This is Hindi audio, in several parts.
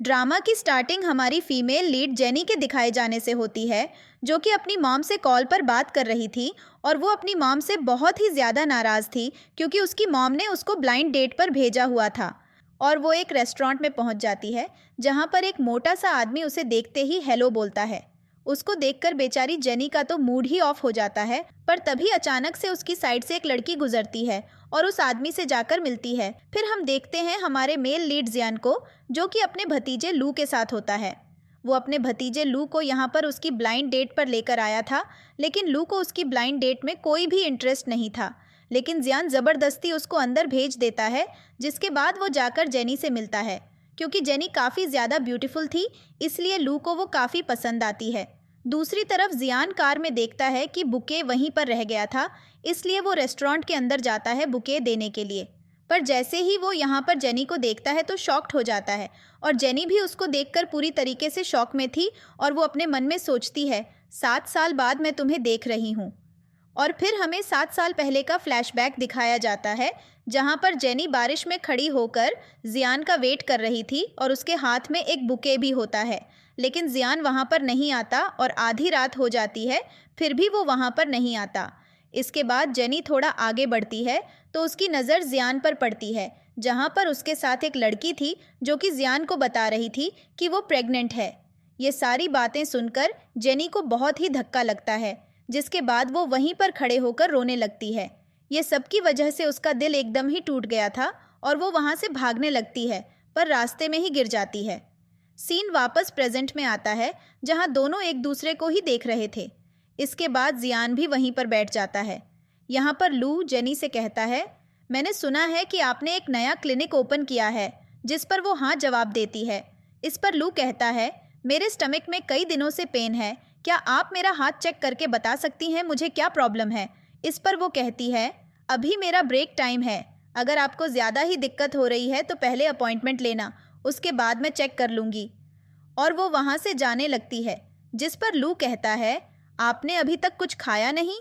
ड्रामा की स्टार्टिंग हमारी फीमेल लीड जेनी के दिखाए जाने से होती है, जो कि अपनी मॉम से कॉल पर बात कर रही थी और वो अपनी मॉम से बहुत ही ज़्यादा नाराज़ थी क्योंकि उसकी मॉम ने उसको ब्लाइंड डेट पर भेजा हुआ था। और वो एक रेस्टोरेंट में पहुंच जाती है जहां पर एक मोटा सा आदमी उसे देखते ही हेलो बोलता है। उसको देखकर बेचारी जेनी का तो मूड ही ऑफ हो जाता है, पर तभी अचानक से उसकी साइड से एक लड़की गुजरती है और उस आदमी से जाकर मिलती है। फिर हम देखते हैं हमारे मेल लीड जियान को, जो कि अपने भतीजे लू के साथ होता है। वो अपने भतीजे लू को यहाँ पर उसकी ब्लाइंड डेट पर लेकर आया था, लेकिन लू को उसकी ब्लाइंड डेट में कोई भी इंटरेस्ट नहीं था। लेकिन जियान ज़बरदस्ती उसको अंदर भेज देता है, जिसके बाद वो जाकर जेनी से मिलता है। क्योंकि जेनी काफ़ी ज़्यादा ब्यूटीफुल थी, इसलिए लू को वो काफ़ी पसंद आती है। दूसरी तरफ जियान कार में देखता है कि बुके वहीं पर रह गया था, इसलिए वो रेस्टोरेंट के अंदर जाता है बुके देने के लिए। पर जैसे ही वो यहाँ पर जेनी को देखता है तो शॉक्ड हो जाता है, और जेनी भी उसको देखकर पूरी तरीके से शॉक में थी और वो अपने मन में सोचती है, 7 साल बाद मैं तुम्हें देख रही हूँ। और फिर हमें 7 साल पहले का फ्लैशबैक दिखाया जाता है, जहाँ पर जेनी बारिश में खड़ी होकर जियान का वेट कर रही थी और उसके हाथ में एक बुके भी होता है। लेकिन जियान वहाँ पर नहीं आता और आधी रात हो जाती है, फिर भी वो वहाँ पर नहीं आता। इसके बाद जेनी थोड़ा आगे बढ़ती है तो उसकी नज़र जियान पर पड़ती है, जहाँ पर उसके साथ एक लड़की थी जो कि जियान को बता रही थी कि वो प्रेग्नेंट है। ये सारी बातें सुनकर जेनी को बहुत ही धक्का लगता है, जिसके बाद वो वहीं पर खड़े होकर रोने लगती है। ये सब की वजह से उसका दिल एकदम ही टूट गया था और वो वहाँ से भागने लगती है, पर रास्ते में ही गिर जाती है। सीन वापस प्रेजेंट में आता है, जहाँ दोनों एक दूसरे को ही देख रहे थे। इसके बाद जियान भी वहीं पर बैठ जाता है। यहाँ पर लू जेनी से कहता है, मैंने सुना है कि आपने एक नया क्लिनिक ओपन किया है, जिस पर वो हाँ जवाब देती है। इस पर लू कहता है, मेरे स्टमक में कई दिनों से पेन है, क्या आप मेरा हाथ चेक करके बता सकती हैं मुझे क्या प्रॉब्लम है। इस पर वो कहती है, अभी मेरा ब्रेक टाइम है, अगर आपको ज़्यादा ही दिक्कत हो रही है तो पहले अपॉइंटमेंट लेना, उसके बाद मैं चेक कर लूँगी। और वो वहाँ से जाने लगती है, जिस पर लू कहता है, आपने अभी तक कुछ खाया नहीं।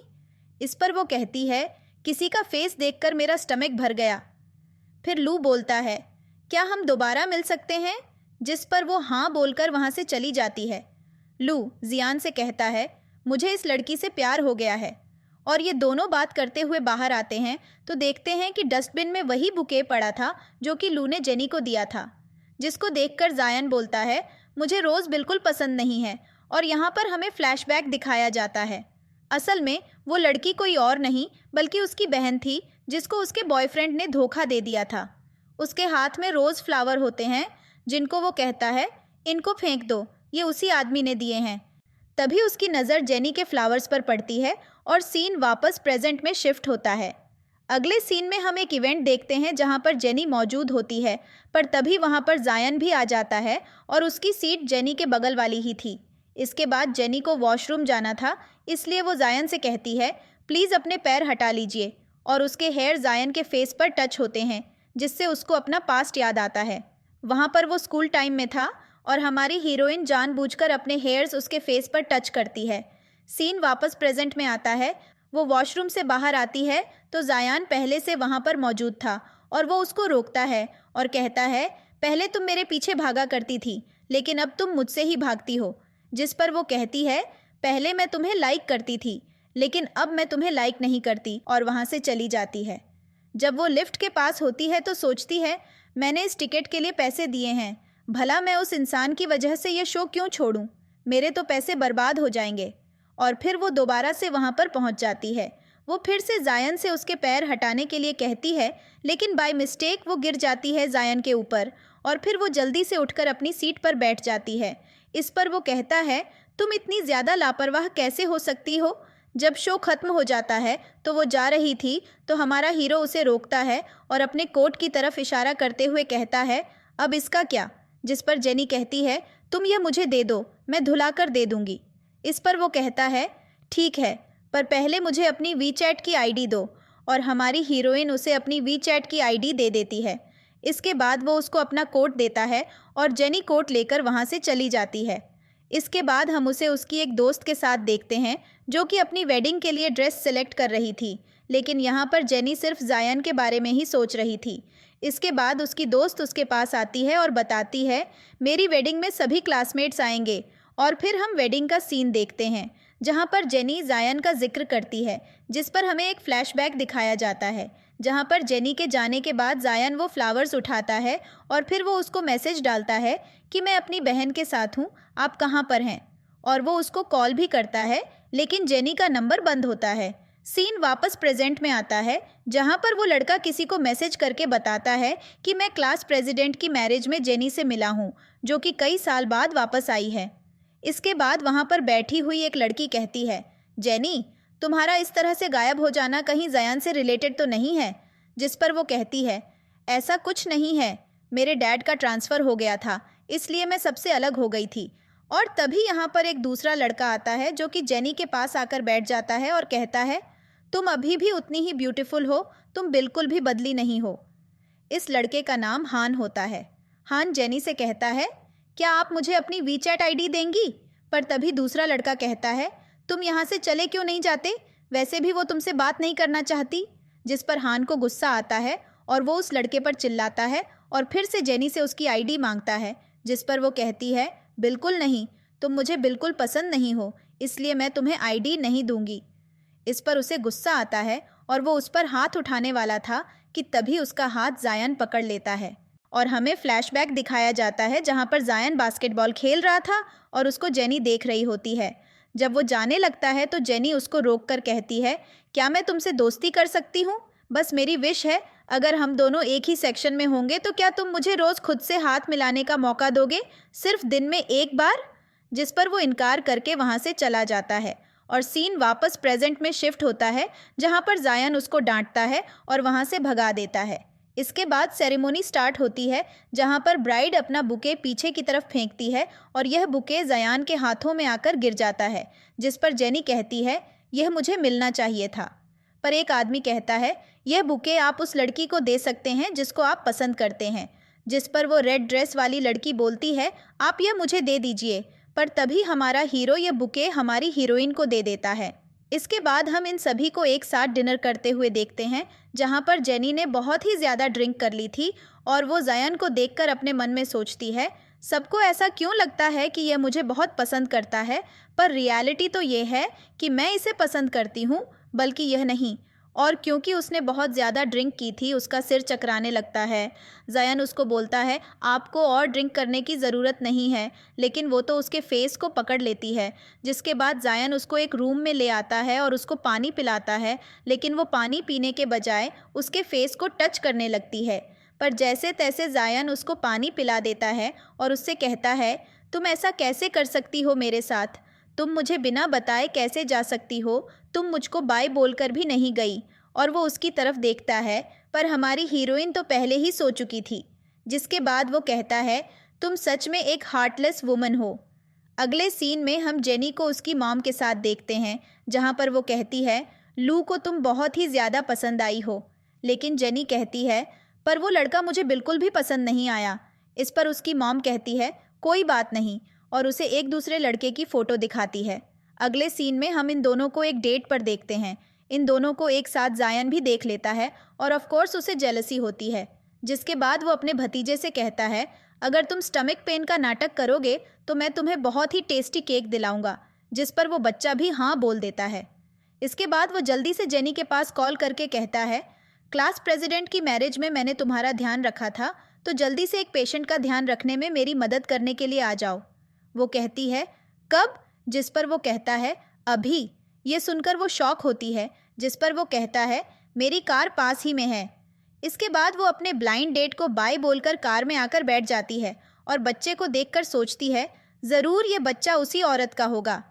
इस पर वो कहती है, किसी का फेस देखकर मेरा स्टमक भर गया। फिर लू बोलता है, क्या हम दोबारा मिल सकते हैं, जिस पर वो हाँ बोलकर वहाँ से चली जाती है। लू जियान से कहता है, मुझे इस लड़की से प्यार हो गया है। और ये दोनों बात करते हुए बाहर आते हैं तो देखते हैं कि डस्टबिन में वही बुके पड़ा था जो कि लू ने जेनी को दिया था, जिसको देखकर जायन बोलता है, मुझे रोज़ बिल्कुल पसंद नहीं है। और यहाँ पर हमें फ्लैशबैक दिखाया जाता है। असल में वो लड़की कोई और नहीं बल्कि उसकी बहन थी, जिसको उसके बॉयफ्रेंड ने धोखा दे दिया था। उसके हाथ में रोज़ फ्लावर होते हैं, जिनको वो कहता है, इनको फेंक दो, ये उसी आदमी ने दिए हैं। तभी उसकी नज़र जेनी के फ्लावर्स पर पड़ती है और सीन वापस प्रेजेंट में शिफ्ट होता है। अगले सीन में हम एक इवेंट देखते हैं जहां पर जेनी मौजूद होती है, पर तभी वहां पर जायन भी आ जाता है और उसकी सीट जेनी के बगल वाली ही थी। इसके बाद जेनी को वॉशरूम जाना था, इसलिए वो जायन से कहती है, प्लीज़ अपने पैर हटा लीजिए। और उसके हेयर जायन के फेस पर टच होते हैं, जिससे उसको अपना पास्ट याद आता है। वहाँ पर वो स्कूल टाइम में था और हमारी हीरोइन जानबूझकर अपने हेयर्स उसके फेस पर टच करती है। सीन वापस प्रेजेंट में आता है। वो वॉशरूम से बाहर आती है तो जायान पहले से वहाँ पर मौजूद था और वो उसको रोकता है और कहता है, पहले तुम मेरे पीछे भागा करती थी, लेकिन अब तुम मुझसे ही भागती हो। जिस पर वो कहती है, पहले मैं तुम्हें लाइक करती थी, लेकिन अब मैं तुम्हें लाइक नहीं करती, और वहाँ से चली जाती है। जब वो लिफ्ट के पास होती है तो सोचती है, मैंने इस टिकट के लिए पैसे दिए हैं, भला मैं उस इंसान की वजह से ये शो क्यों छोड़ूं, मेरे तो पैसे बर्बाद हो जाएंगे। और फिर वो दोबारा से वहाँ पर पहुँच जाती है। वो फिर से जायन से उसके पैर हटाने के लिए कहती है, लेकिन बाय मिस्टेक वो गिर जाती है जायन के ऊपर और फिर वो जल्दी से उठकर अपनी सीट पर बैठ जाती है। इस पर वो कहता है, तुम इतनी ज़्यादा लापरवाह कैसे हो सकती हो। जब शो ख़त्म हो जाता है तो वो जा रही थी तो हमारा हीरो उसे रोकता है और अपने कोट की तरफ इशारा करते हुए कहता है, अब इसका क्या। जिस पर जेनी कहती है, तुम यह मुझे दे दो, मैं धुलाकर दे दूंगी। इस पर वो कहता है, ठीक है, पर पहले मुझे अपनी वीचैट की आईडी दो। और हमारी हीरोइन उसे अपनी वीचैट की आईडी दे देती है। इसके बाद वो उसको अपना कोट देता है और जेनी कोट लेकर वहाँ से चली जाती है। इसके बाद हम उसे उसकी एक दोस्त के साथ देखते हैं जो कि अपनी वेडिंग के लिए ड्रेस सेलेक्ट कर रही थी, लेकिन यहाँ पर जेनी सिर्फ जायन के बारे में ही सोच रही थी। इसके बाद उसकी दोस्त उसके पास आती है और बताती है, मेरी वेडिंग में सभी क्लासमेट्स आएंगे। और फिर हम वेडिंग का सीन देखते हैं जहाँ पर जेनी जायन का जिक्र करती है, जिस पर हमें एक फ्लैशबैक दिखाया जाता है जहाँ पर जेनी के जाने के बाद जायन वो फ्लावर्स उठाता है और फिर वो उसको मैसेज डालता है कि मैं अपनी बहन के साथ हूँ, आप कहाँ पर हैं। और वो उसको कॉल भी करता है, लेकिन जेनी का नंबर बंद होता है। सीन वापस प्रेजेंट में आता है जहाँ पर वो लड़का किसी को मैसेज करके बताता है कि मैं क्लास प्रेसिडेंट की मैरिज में जेनी से मिला हूँ, जो कि कई साल बाद वापस आई है। इसके बाद वहाँ पर बैठी हुई एक लड़की कहती है, जेनी, तुम्हारा इस तरह से गायब हो जाना कहीं जयान से रिलेटेड तो नहीं है। जिस पर वो कहती है, ऐसा कुछ नहीं है, मेरे डैड का ट्रांसफ़र हो गया था, इसलिए मैं सबसे अलग हो गई थी। और तभी यहाँ पर एक दूसरा लड़का आता है जो कि जेनी के पास आकर बैठ जाता है और कहता है, तुम अभी भी उतनी ही ब्यूटीफुल हो, तुम बिल्कुल भी बदली नहीं हो। इस लड़के का नाम हान होता है। हान जेनी से कहता है, क्या आप मुझे अपनी वीचैट आईडी देंगी। पर तभी दूसरा लड़का कहता है, तुम यहाँ से चले क्यों नहीं जाते, वैसे भी वो तुमसे बात नहीं करना चाहती। जिस पर हान को गुस्सा आता है और वो उस लड़के पर चिल्लाता है और फिर से जेनी से उसकी आईडी मांगता है। जिस पर वो कहती है, बिल्कुल नहीं, तुम मुझे बिल्कुल पसंद नहीं हो, इसलिए मैं तुम्हें आईडी नहीं दूंगी। इस पर उसे गुस्सा आता है और वो उस पर हाथ उठाने वाला था कि तभी उसका हाथ जायन पकड़ लेता है और हमें फ्लैशबैक दिखाया जाता है जहाँ पर जायन बास्केटबॉल खेल रहा था और उसको जेनी देख रही होती है। जब वो जाने लगता है तो जेनी उसको रोक कर कहती है, क्या मैं तुमसे दोस्ती कर सकती हूँ, बस मेरी विश है, अगर हम दोनों एक ही सेक्शन में होंगे तो क्या तुम मुझे रोज़ खुद से हाथ मिलाने का मौका दोगे, सिर्फ दिन में एक बार। जिस पर वो इनकार करके वहाँ से चला जाता है और सीन वापस प्रेजेंट में शिफ्ट होता है जहाँ पर जायन उसको डांटता है और वहाँ से भगा देता है। इसके बाद सेरेमनी स्टार्ट होती है जहाँ पर ब्राइड अपना बुके पीछे की तरफ फेंकती है और यह बुके जायन के हाथों में आकर गिर जाता है। जिस पर जेनी कहती है, यह मुझे मिलना चाहिए था। पर एक आदमी कहता है, यह बुके आप उस लड़की को दे सकते हैं जिसको आप पसंद करते हैं। जिस पर वो रेड ड्रेस वाली लड़की बोलती है, आप यह मुझे दे दीजिए। पर तभी हमारा हीरो यह बुके हमारी हीरोइन को दे देता है। इसके बाद हम इन सभी को एक साथ डिनर करते हुए देखते हैं जहाँ पर जेनी ने बहुत ही ज़्यादा ड्रिंक कर ली थी और वो जायन को देखकर अपने मन में सोचती है, सबको ऐसा क्यों लगता है कि यह मुझे बहुत पसंद करता है, पर रियलिटी तो ये है कि मैं इसे पसंद करती हूँ, बल्कि यह नहीं। और क्योंकि उसने बहुत ज़्यादा ड्रिंक की थी उसका सिर चकराने लगता है। जायन उसको बोलता है, आपको और ड्रिंक करने की ज़रूरत नहीं है, लेकिन वो तो उसके फेस को पकड़ लेती है। जिसके बाद जायन उसको एक रूम में ले आता है और उसको पानी पिलाता है, लेकिन वो पानी पीने के बजाय उसके फेस को टच करने लगती है। पर जैसे तैसे जायन उसको पानी पिला देता है और उससे कहता है, तुम ऐसा कैसे कर सकती हो मेरे साथ, तुम मुझे बिना बताए कैसे जा सकती हो, तुम मुझको बाय बोलकर भी नहीं गई। और वो उसकी तरफ देखता है, पर हमारी हीरोइन तो पहले ही सो चुकी थी। जिसके बाद वो कहता है, तुम सच में एक हार्टलेस वुमन हो। अगले सीन में हम जेनी को उसकी मॉम के साथ देखते हैं जहाँ पर वो कहती है, लू को तुम बहुत ही ज़्यादा पसंद आई हो। लेकिन जेनी कहती है, पर वो लड़का मुझे बिल्कुल भी पसंद नहीं आया। इस पर उसकी मॉम कहती है, कोई बात नहीं, और उसे एक दूसरे लड़के की फ़ोटो दिखाती है। अगले सीन में हम इन दोनों को एक डेट पर देखते हैं। इन दोनों को एक साथ जायन भी देख लेता है और ऑफ कोर्स उसे जेलसी होती है। जिसके बाद वो अपने भतीजे से कहता है, अगर तुम स्टमक पेन का नाटक करोगे तो मैं तुम्हें बहुत ही टेस्टी केक दिलाऊंगा। जिस पर वो बच्चा भी हाँ बोल देता है। इसके बाद वो जल्दी से जेनी के पास कॉल करके कहता है, क्लास प्रेसिडेंट की मैरिज में मैंने तुम्हारा ध्यान रखा था, तो जल्दी से एक पेशेंट का ध्यान रखने में मेरी मदद करने के लिए आ जाओ। वो कहती है, कब। जिस पर वो कहता है, अभी। ये सुनकर वो शॉक होती है। जिस पर वो कहता है, मेरी कार पास ही में है। इसके बाद वो अपने ब्लाइंड डेट को बाय बोलकर कार में आकर बैठ जाती है और बच्चे को देखकर सोचती है, ज़रूर ये बच्चा उसी औरत का होगा।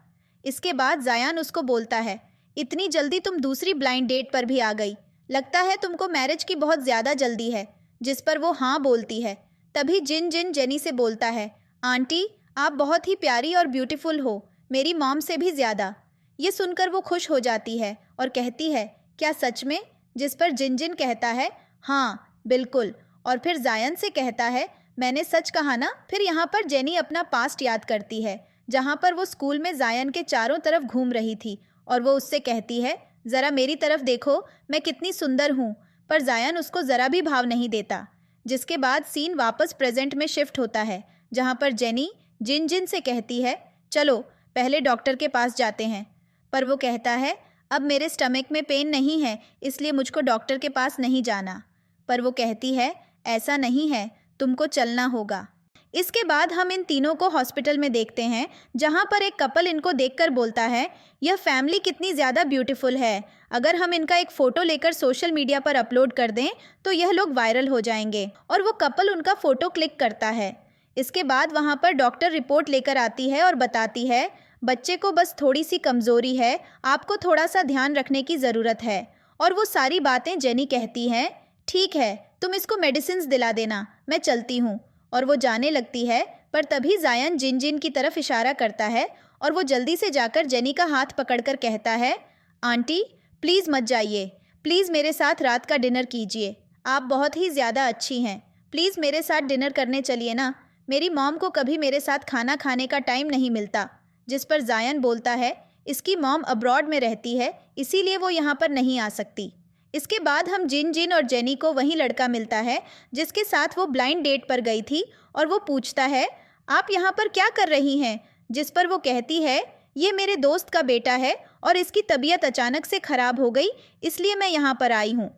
इसके बाद जायन उसको बोलता है, इतनी जल्दी तुम दूसरी ब्लाइंड डेट पर भी आ गई, लगता है तुमको मैरिज की बहुत ज़्यादा जल्दी है। जिस पर वो हाँ बोलती है। तभी जिन जिन जेनी से बोलता है, आंटी आप बहुत ही प्यारी और ब्यूटीफुल हो, मेरी मॉम से भी ज़्यादा। ये सुनकर वो खुश हो जाती है और कहती है, क्या सच में। जिस पर जिन जिन कहता है, हाँ बिल्कुल। और फिर जायन से कहता है, मैंने सच कहा ना। फिर यहाँ पर जेनी अपना पास्ट याद करती है जहाँ पर वो स्कूल में जायन के चारों तरफ घूम रही थी और वो उससे कहती है, ज़रा मेरी तरफ देखो, मैं कितनी सुंदर हूँ। पर जायन उसको ज़रा भी भाव नहीं देता। जिसके बाद सीन वापस प्रेजेंट में शिफ्ट होता है, जहाँ पर जेनी जिन जिन से कहती है, चलो पहले डॉक्टर के पास जाते हैं। पर वो कहता है, अब मेरे स्टमक में पेन नहीं है, इसलिए मुझको डॉक्टर के पास नहीं जाना। पर वो कहती है, ऐसा नहीं है, तुमको चलना होगा। इसके बाद हम इन तीनों को हॉस्पिटल में देखते हैं, जहाँ पर एक कपल इनको देखकर बोलता है, यह फैमिली कितनी ज़्यादा ब्यूटीफुल है। अगर हम इनका एक फ़ोटो लेकर सोशल मीडिया पर अपलोड कर दें तो यह लोग वायरल हो जाएंगे। और वो कपल उनका फ़ोटो क्लिक करता है। इसके बाद वहाँ पर डॉक्टर रिपोर्ट लेकर आती है और बताती है, बच्चे को बस थोड़ी सी कमज़ोरी है, आपको थोड़ा सा ध्यान रखने की ज़रूरत है। और वो सारी बातें जेनी कहती हैं, ठीक है, तुम इसको मेडिसिन्स दिला देना, मैं चलती हूँ। और वो जाने लगती है, पर तभी जायन जिन जिन की तरफ इशारा करता है और वो जल्दी से जाकर जेनी का हाथ पकड़कर कहता है, आंटी प्लीज़ मत जाइए, प्लीज़ मेरे साथ रात का डिनर कीजिए, आप बहुत ही ज़्यादा अच्छी हैं, प्लीज़ मेरे साथ डिनर करने चलिए ना, मेरी मॉम को कभी मेरे साथ खाना खाने का टाइम नहीं मिलता। जिस पर जायन बोलता है, इसकी मॉम अब्रॉड में रहती है, इसीलिए वो यहाँ पर नहीं आ सकती। इसके बाद हम जिन जिन और जेनी को वही लड़का मिलता है जिसके साथ वो ब्लाइंड डेट पर गई थी और वो पूछता है, आप यहाँ पर क्या कर रही हैं? जिस पर वो कहती है, ये मेरे दोस्त का बेटा है और इसकी तबीयत अचानक से ख़राब हो गई, इसलिए मैं यहाँ पर आई हूँ।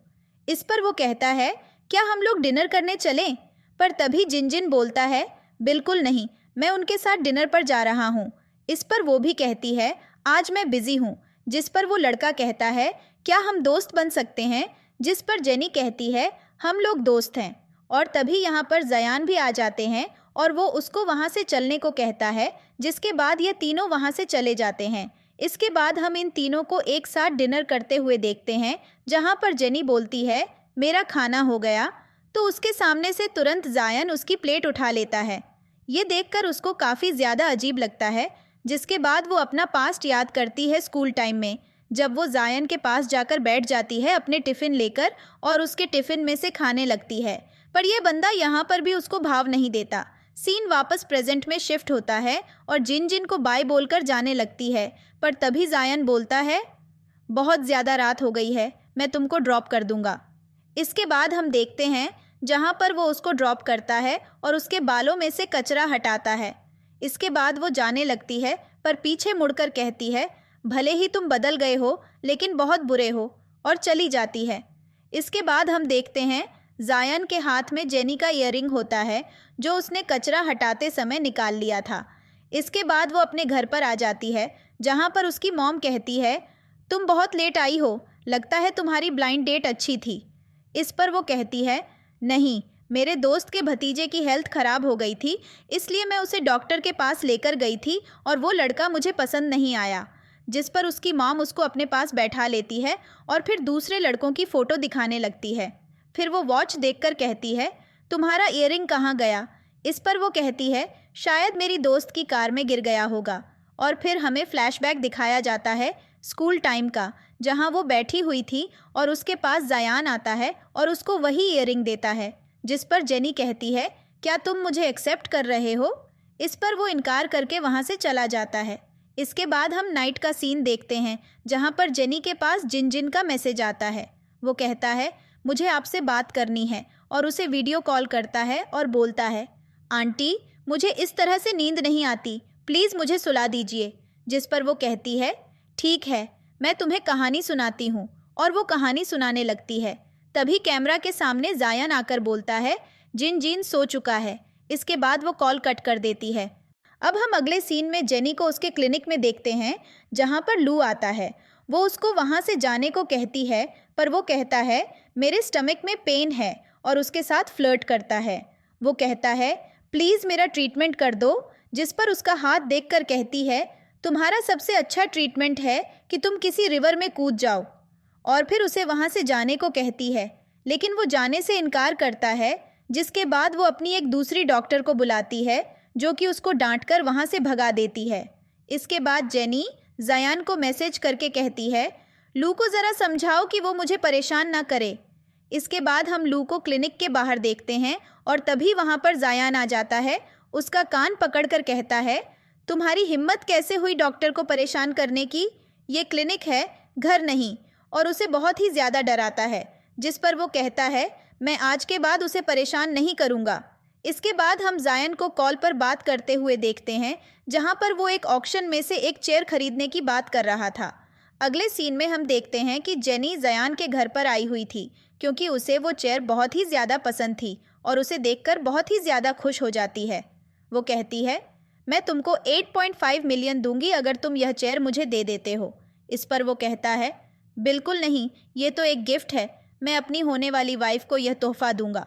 इस पर वो कहता है, क्या हम लोग डिनर करने चलें? पर तभी जिन जिन बोलता है, बिल्कुल नहीं, मैं उनके साथ डिनर पर जा रहा हूँ। इस पर वो भी कहती है, आज मैं बिज़ी हूँ। जिस पर वो लड़का कहता है, क्या हम दोस्त बन सकते हैं? जिस पर जेनी कहती है, हम लोग दोस्त हैं। और तभी यहाँ पर जयान भी आ जाते हैं और वो उसको वहाँ से चलने को कहता है, जिसके बाद ये तीनों वहाँ से चले जाते हैं। इसके बाद हम इन तीनों को एक साथ डिनर करते हुए देखते हैं, जहाँ पर जेनी बोलती है, मेरा खाना हो गया। तो उसके सामने से तुरंत जायन उसकी प्लेट उठा लेता है। ये देखकर उसको काफ़ी ज़्यादा अजीब लगता है। जिसके बाद वो अपना पास्ट याद करती है स्कूल टाइम में, जब वो जायन के पास जाकर बैठ जाती है अपने टिफ़िन लेकर और उसके टिफ़िन में से खाने लगती है। पर यह बंदा यहाँ पर भी उसको भाव नहीं देता। सीन वापस प्रेजेंट में शिफ्ट होता है और जिन जिन को बाय बोलकर जाने लगती है। पर तभी जायन बोलता है, बहुत ज़्यादा रात हो गई है, मैं तुमको ड्रॉप कर दूँगा। इसके बाद हम देखते हैं जहाँ पर वो उसको ड्रॉप करता है और उसके बालों में से कचरा हटाता है। इसके बाद वो जाने लगती है, पर पीछे मुड़कर कहती है, भले ही तुम बदल गए हो लेकिन बहुत बुरे हो, और चली जाती है। इसके बाद हम देखते हैं जायन के हाथ में जेनी का ईयरिंग होता है, जो उसने कचरा हटाते समय निकाल लिया था। इसके बाद वो अपने घर पर आ जाती है, जहाँ पर उसकी मॉम कहती है, तुम बहुत लेट आई हो, लगता है तुम्हारी ब्लाइंड डेट अच्छी थी। इस पर वो कहती है, नहीं, मेरे दोस्त के भतीजे की हेल्थ ख़राब हो गई थी, इसलिए मैं उसे डॉक्टर के पास लेकर गई थी और वो लड़का मुझे पसंद नहीं आया। जिस पर उसकी मॉम उसको अपने पास बैठा लेती है और फिर दूसरे लड़कों की फ़ोटो दिखाने लगती है। फिर वो वॉच देखकर कहती है, तुम्हारा ईयरिंग कहाँ गया? इस पर वो कहती है, शायद मेरी दोस्त की कार में गिर गया होगा। और फिर हमें फ्लैशबैक दिखाया जाता है स्कूल टाइम का, जहाँ वो बैठी हुई थी और उसके पास जायान आता है और उसको वही ईयरिंग देता है। जिस पर जेनी कहती है, क्या तुम मुझे एक्सेप्ट कर रहे हो? इस पर वो इनकार करके वहाँ से चला जाता है। इसके बाद हम नाइट का सीन देखते हैं, जहाँ पर जेनी के पास जिन जिन का मैसेज आता है। वो कहता है, मुझे आपसे बात करनी है, और उसे वीडियो कॉल करता है और बोलता है, आंटी मुझे इस तरह से नींद नहीं आती, प्लीज़ मुझे सुला दीजिए। जिस पर वो कहती है, ठीक है, मैं तुम्हें कहानी सुनाती हूँ। और वो कहानी सुनाने लगती है। तभी कैमरा के सामने जायन आकर बोलता है, जिन जिन सो चुका है। इसके बाद वो कॉल कट कर देती है। अब हम अगले सीन में जेनी को उसके क्लिनिक में देखते हैं, जहाँ पर लू आता है। वो उसको वहाँ से जाने को कहती है, पर वो कहता है, मेरे स्टमक में पेन है, और उसके साथ फ्लर्ट करता है। वो कहता है, प्लीज़ मेरा ट्रीटमेंट कर दो। जिस पर उसका हाथ देखकर कहती है, तुम्हारा सबसे अच्छा ट्रीटमेंट है कि तुम किसी रिवर में कूद जाओ। और फिर उसे वहाँ से जाने को कहती है, लेकिन वो जाने से इनकार करता है। जिसके बाद वो अपनी एक दूसरी डॉक्टर को बुलाती है, जो कि उसको डांटकर वहाँ से भगा देती है। इसके बाद जेनी जायान को मैसेज करके कहती है, लू को ज़रा समझाओ कि वो मुझे परेशान ना करे। इसके बाद हम लू को क्लिनिक के बाहर देखते हैं और तभी वहाँ पर जायान आ जाता है। उसका कान पकड़कर कहता है, तुम्हारी हिम्मत कैसे हुई डॉक्टर को परेशान करने की? ये क्लिनिक है, घर नहीं। और उसे बहुत ही ज़्यादा डराता है। जिस पर वो कहता है, मैं आज के बाद उसे परेशान नहीं करूँगा। इसके बाद हम जायन को कॉल पर बात करते हुए देखते हैं, जहाँ पर वो एक ऑक्शन में से एक चेयर खरीदने की बात कर रहा था। अगले सीन में हम देखते हैं कि जेनी जायन के घर पर आई हुई थी, क्योंकि उसे वो चेयर बहुत ही ज़्यादा पसंद थी और उसे देखकर बहुत ही ज़्यादा खुश हो जाती है। वो कहती है, मैं तुमको 8.5 मिलियन दूंगी अगर तुम यह चेयर मुझे दे देते हो। इस पर वो कहता है, बिल्कुल नहीं, ये तो एक गिफ्ट है, मैं अपनी होने वाली वाइफ को यह तोहफा दूंगा।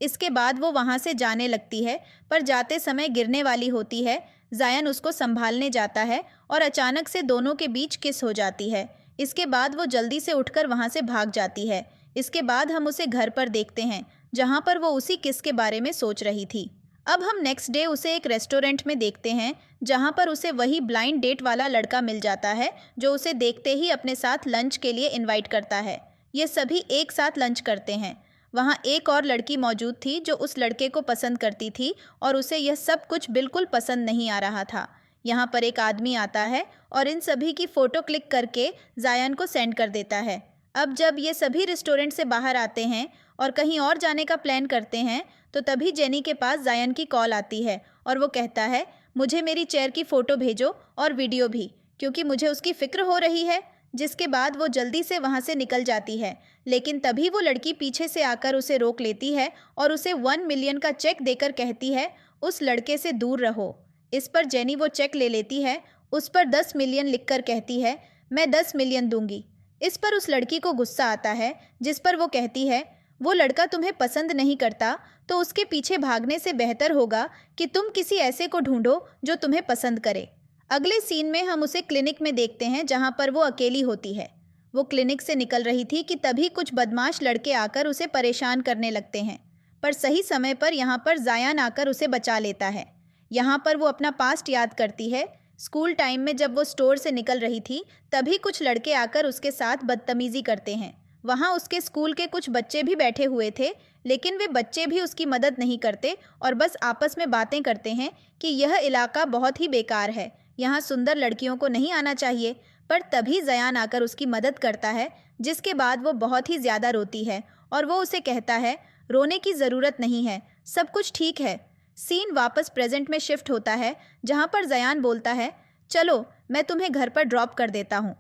इसके बाद वो वहाँ से जाने लगती है, पर जाते समय गिरने वाली होती है। जायन उसको संभालने जाता है और अचानक से दोनों के बीच किस हो जाती है। इसके बाद वो जल्दी से उठकर वहाँ से भाग जाती है। इसके बाद हम उसे घर पर देखते हैं, जहाँ पर वो उसी किस के बारे में सोच रही थी। अब हम नेक्स्ट डे उसे एक रेस्टोरेंट में देखते हैं, जहाँ पर उसे वही ब्लाइंड डेट वाला लड़का मिल जाता है, जो उसे देखते ही अपने साथ लंच के लिए इनवाइट करता है। ये सभी एक साथ लंच करते हैं। वहाँ एक और लड़की मौजूद थी जो उस लड़के को पसंद करती थी और उसे यह सब कुछ बिल्कुल पसंद नहीं आ रहा था। यहाँ पर एक आदमी आता है और इन सभी की फ़ोटो क्लिक करके जायन को सेंड कर देता है। अब जब ये सभी रेस्टोरेंट से बाहर आते हैं और कहीं और जाने का प्लान करते हैं, तो तभी जेनी के पास जायन की कॉल आती है और वो कहता है, मुझे मेरी चेयर की फ़ोटो भेजो और वीडियो भी, क्योंकि मुझे उसकी फ़िक्र हो रही है। जिसके बाद वो जल्दी से वहाँ से निकल जाती है, लेकिन तभी वो लड़की पीछे से आकर उसे रोक लेती है और उसे 1 मिलियन का चेक देकर कहती है, उस लड़के से दूर रहो। इस पर जेनी वो चेक ले लेती है, उस पर 10 मिलियन लिखकर कहती है, मैं 10 मिलियन दूंगी। इस पर उस लड़की को गुस्सा आता है, जिस पर वो कहती है, वो लड़का तुम्हें पसंद नहीं करता तो उसके पीछे भागने से बेहतर होगा कि तुम किसी ऐसे को ढूंढो जो तुम्हें पसंद करे। अगले सीन में हम उसे क्लिनिक में देखते हैं, जहाँ पर वो अकेली होती है। वो क्लिनिक से निकल रही थी कि तभी कुछ बदमाश लड़के आकर उसे परेशान करने लगते हैं, पर सही समय पर यहाँ पर जायन आकर उसे बचा लेता है। यहाँ पर वो अपना पास्ट याद करती है। स्कूल टाइम में जब वो स्टोर से निकल रही थी, तभी कुछ लड़के आकर उसके साथ बदतमीज़ी करते हैं। वहाँ उसके स्कूल के कुछ बच्चे भी बैठे हुए थे, लेकिन वे बच्चे भी उसकी मदद नहीं करते और बस आपस में बातें करते हैं कि यह इलाका बहुत ही बेकार है, यहाँ सुंदर लड़कियों को नहीं आना चाहिए। पर तभी जायन आकर उसकी मदद करता है, जिसके बाद वो बहुत ही ज़्यादा रोती है और वो उसे कहता है, रोने की ज़रूरत नहीं है, सब कुछ ठीक है। सीन वापस प्रेजेंट में शिफ्ट होता है, जहाँ पर जायन बोलता है, चलो मैं तुम्हें घर पर ड्रॉप कर देता हूँ।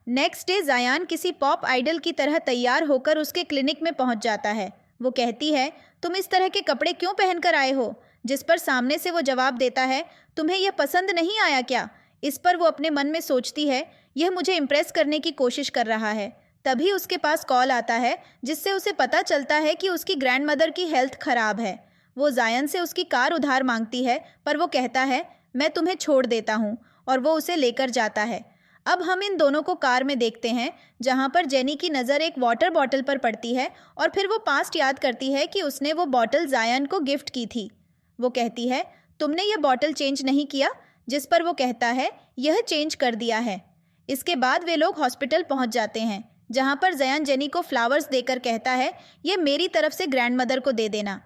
नेक्स्ट डे जायन किसी पॉप आइडल की तरह तैयार होकर उसके क्लिनिक में पहुँच जाता है। वो कहती है, तुम इस तरह के कपड़े क्यों पहनकर आए हो? जिस पर सामने से वो जवाब देता है, तुम्हें यह पसंद नहीं आया क्या? इस पर वो अपने मन में सोचती है, यह मुझे इम्प्रेस करने की कोशिश कर रहा है। तभी उसके पास कॉल आता है, जिससे उसे पता चलता है कि उसकी ग्रैंडमदर की हेल्थ खराब है। वो जायन से उसकी कार उधार मांगती है, पर वो कहता है, मैं तुम्हें छोड़ देता हूँ, और वो उसे लेकर जाता है। अब हम इन दोनों को कार में देखते हैं, जहाँ पर जेनी की नज़र एक वाटर बॉटल पर पड़ती है और फिर वो पास्ट याद करती है कि उसने वो बॉटल जायन को गिफ्ट की थी। वो कहती है, तुमने यह बॉटल चेंज नहीं किया? जिस पर वो कहता है, यह चेंज कर दिया है। इसके बाद वे लोग हॉस्पिटल पहुंच जाते हैं, जहां पर जायन जेनी को फ्लावर्स देकर कहता है, यह मेरी तरफ से ग्रैंडमदर को दे देना।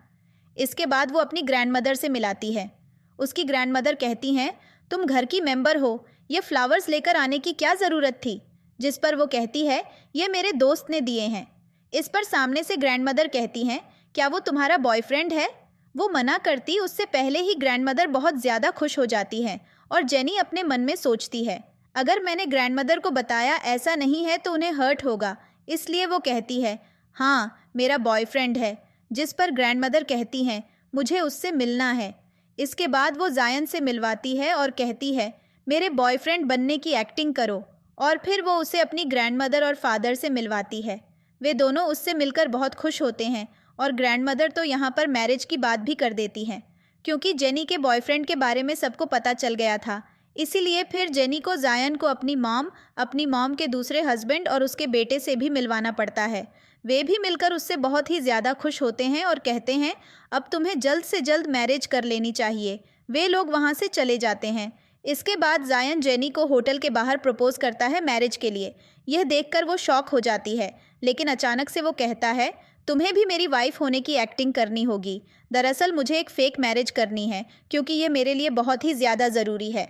इसके बाद वो अपनी ग्रैंडमदर से मिलाती है। उसकी ग्रैंडमदर कहती हैं, तुम घर की मेंबर हो, ये फ्लावर्स लेकर आने की क्या ज़रूरत थी? जिस पर वो कहती है, ये मेरे दोस्त ने दिए हैं। इस पर सामने से ग्रैंडमदर कहती हैं, क्या वो तुम्हारा बॉयफ्रेंड है? वो मना करती उससे पहले ही ग्रैंडमदर बहुत ज़्यादा खुश हो जाती है और जेनी अपने मन में सोचती है, अगर मैंने ग्रैंडमदर को बताया ऐसा नहीं है तो उन्हें हर्ट होगा, इसलिए वो कहती है, हाँ मेरा बॉयफ्रेंड है। जिस पर ग्रैंडमदर कहती हैं, मुझे उससे मिलना है। इसके बाद वो जायन से मिलवाती है और कहती है, मेरे बॉयफ्रेंड बनने की एक्टिंग करो, और फिर वो उसे अपनी ग्रैंडमदर और फादर से मिलवाती है। वे दोनों उससे मिलकर बहुत खुश होते हैं और ग्रैंडमदर तो यहाँ पर मैरिज की बात भी कर देती हैं, क्योंकि जेनी के बॉयफ्रेंड के बारे में सबको पता चल गया था। इसीलिए फिर जेनी को जायन को अपनी मॉम के दूसरे हस्बैंड और उसके बेटे से भी मिलवाना पड़ता है। वे भी मिलकर उससे बहुत ही ज़्यादा खुश होते हैं और कहते हैं, अब तुम्हें जल्द से जल्द मैरिज कर लेनी चाहिए। वे लोग वहाँ से चले जाते हैं। इसके बाद जायन जेनी को होटल के बाहर प्रपोज करता है मैरिज के लिए। यह देखकर वो शॉक हो जाती है, लेकिन अचानक से वो कहता है, तुम्हें भी मेरी वाइफ होने की एक्टिंग करनी होगी। दरअसल मुझे एक फ़ेक मैरिज करनी है, क्योंकि ये मेरे लिए बहुत ही ज़्यादा ज़रूरी है।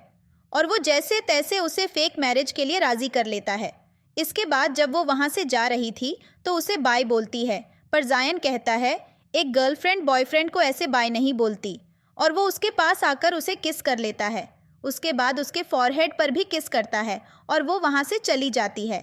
और वो जैसे तैसे उसे फ़ेक मैरिज के लिए राज़ी कर लेता है। इसके बाद जब वो वहाँ से जा रही थी तो उसे बाय बोलती है, पर जायन कहता है एक गर्लफ्रेंड बॉयफ्रेंड को ऐसे बाय नहीं बोलती, और वो उसके पास आकर उसे किस कर लेता है। उसके बाद उसके फॉरहेड पर भी किस करता है और वो वहाँ से चली जाती है।